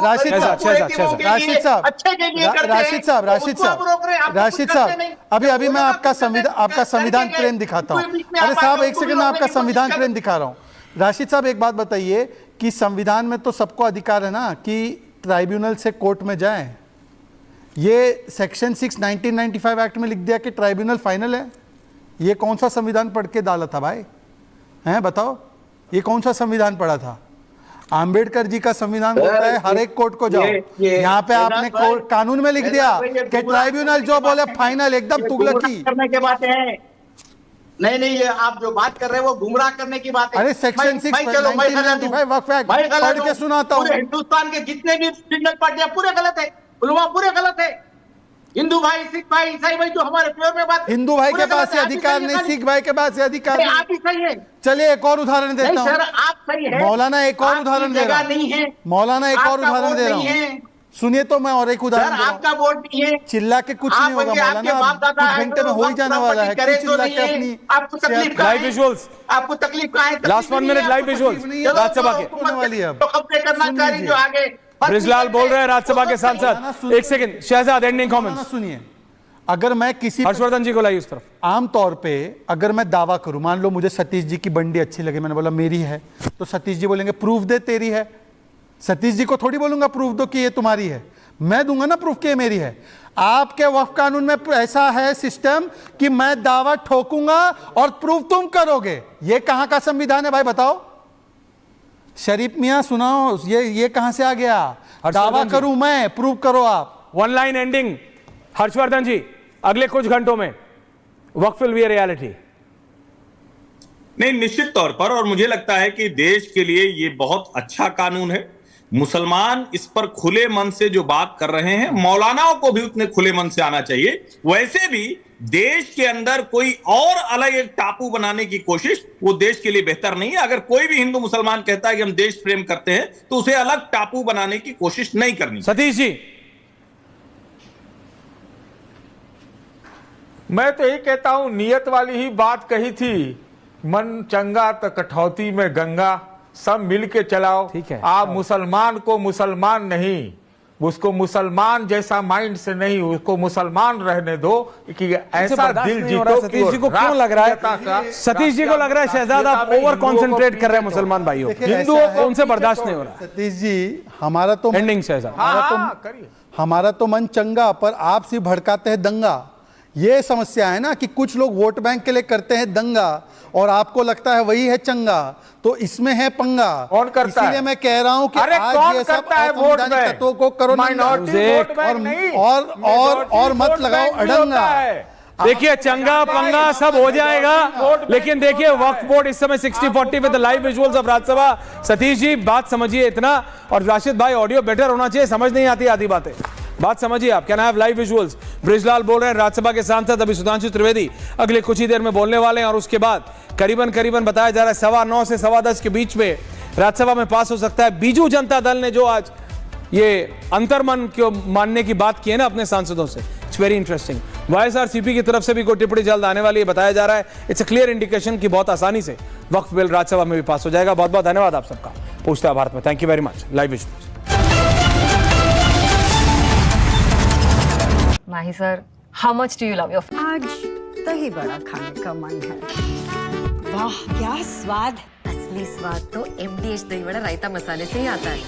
राशिद साहब, अभी मैं आपका संविधान प्रेम दिखाता हूँ। अरे साहब एक सेकंड, मैं आपका संविधान प्रेम दिखा रहा हूँ। राशिद साहब एक बात बताइए कि संविधान में तो सबको अधिकार है ना कि ट्राइब्यूनल से कोर्ट में जाएं। ये सेक्शन 6 1995 एक्ट में लिख दिया कि ट्राइब्यूनल फाइनल है। ये कौन सा संविधान पढ़ के डाला था भाई? हैं बताओ, ये कौन सा संविधान पढ़ा था? आम्बेडकर जी का संविधान बोलता है हर एक कोर्ट को जाओ। यहाँ पे आपने कानून में लिख दिया कि ट्राइब्यूनल जो बोले फाइनल, एकदम तुगलकी करने के बात है। नहीं, ये आप जो बात कर रहे हैं वो गुमराह करने की बात है। अरे सेक्शन 6 1995 वक्फ एक्ट पढ़ के सुनाता हूँ। हिंदुस्तान के जितने भी सिग्नल पार्टियां पूरे गलत है, उलमा पूरे गलत है। हिंदू भाई, सिख भाई, ईसाई भाई जो हमारे प्योर में बात, हिंदू भाई के पास ये अधिकार नहीं, सिख भाई के पास ये अधिकार नहीं। आप ही सही है। चलिए एक और उदाहरण देता हूँ सर, आप सही है। मौलाना एक और उदाहरण दे रहा हूँ, मौलाना एक और उदाहरण दे रहा हूँ, सुनिए तो मैं और एक उदाहरण। आपका वोट नहीं है, चिल्ला के कुछ नहीं होगा मौलाना, कुछ घंटे में हो ही जाने वाला है। चिल्ला के अपनी आपको तकलीफ, लाइव विजुअल्स, आपको तकलीफ का है, last 1 minute live visuals Rajya Sabha के होने वाली है। तो कब से करना चाह रही जो आगे ब्रिजलाल बोल रहे हैं राज्यसभा के सांसद। एक सेकंड शहजाद, एंडिंग कमेंट्स सुनिए। अगर मैं किसी हर्षवर्धन जी को लाइए उस तरफ। आमतौर पे अगर मैं दावा करूं, मान लो मुझे सतीश जी की बंडी अच्छी लगे, मैंने बोला मेरी है, तो सतीश जी बोलेंगे प्रूफ दे तेरी है। सतीश जी को थोड़ी बोलूंगा प्रूफ दो कि ये तुम्हारी है, मैं दूंगा ना प्रूफ कि ये मेरी है। आपके वक्फ कानून में ऐसा है सिस्टम कि मैं दावा ठोकूंगा और प्रूफ तुम करोगे। ये कहां का संविधान है भाई बताओ? शरीफ मियां सुनाओ, ये कहां से आ गया? दावा करूं मैं, प्रूफ करो आप। 1 लाइन एंडिंग। हर्षवर्धन जी, अगले कुछ घंटों में वक्फ विल बी ए रियलिटी। नहीं, निश्चित तौर पर, और मुझे लगता है कि देश के लिए ये बहुत अच्छा कानून है। मुसलमान इस पर खुले मन से जो बात कर रहे हैं, मौलानाओं को भी उतने खुले मन से आना चाहिए। वैसे भी देश के अंदर कोई और अलग एक टापू बनाने की कोशिश, वो देश के लिए बेहतर नहीं है। अगर कोई भी हिंदू मुसलमान कहता है कि हम देश प्रेम करते हैं तो उसे अलग टापू बनाने की कोशिश नहीं करनी। सतीश जी, मैं तो यही कहता हूं, नियत वाली ही बात कही थी, मन चंगा तो कठौती में गंगा, सब मिल के चलाओ। ठीक है। आप मुसलमान को मुसलमान नहीं, उसको मुसलमान जैसा माइंड से नहीं, उसको मुसलमान रहने दो कि ऐसा दिल जीतो। सतीश जी को क्यों लग रहा है, सतीश जी को लग रहा है शहजाद आप ओवर कॉन्सेंट्रेट कर रहे हैं मुसलमान भाइयों, हिंदुओं को उनसे बर्दाश्त नहीं हो रहा। सतीश जी हमारा तो एंडिंग शहजाद, हमारा तो मन चंगा, पर आप सिर्फ भड़काते हैं दंगा। ये समस्या है ना कि कुछ लोग वोट बैंक के लिए करते हैं दंगा और आपको लगता है वही है चंगा, तो इसमें है पंगा। कौन करता है? इसीलिए मैं कह रहा हूं कि अरे आज कौन ये सब करता है वोट असंवैधानिक बैंक? तत्वों को करो माइनॉरिटी वोट बैंक नहीं, और मत लगाओ अडंगा। देखिए चंगा पंगा सब हो जाएगा, लेकिन देखिए वक्फ बोर्ड इस समय 60-40 with live visuals of Rajya Sabha. Satish ji बात समझिए इतना, और राशिद भाई ऑडियो बेटर होना चाहिए, समझ नहीं आती आधी बातें, बात समझिए आप। Can I have live visuals? Brijlal बोल रहे हैं राज्यसभा के सांसद अभी सुधांशु त्रिवेदी अगले कुछ ही देर में बोलने वाले हैं, और उसके बाद करीबन बताया जा रहा है 9:15 से 10:15 के बीच में राज्यसभा में पास हो सकता है। बीजू जनता दल ने जो आज ये अंतर्मन को मानने की बात की है ना अपने सांसदों से, इट्स वेरी इंटरेस्टिंग। वाईएसआरसीपी की तरफ से भी कोई टिप्पणी जल्द आने वाली है बताया जा रहा है। इट्स अ क्लियर इंडिकेशन कि बहुत आसानी से वक्फ बिल राज्यसभा में भी पास हो जाएगा। बहुत बहुत धन्यवाद आप सबका, पूछता है भारत में। Thank you very much. Live visuals. Mahi sir, how much do you love your आज दही बड़ा खाने का मन है। वाह क्या स्वाद! असली स्वाद तो MDH दही वड़ा रायता मसाले से ही आता है।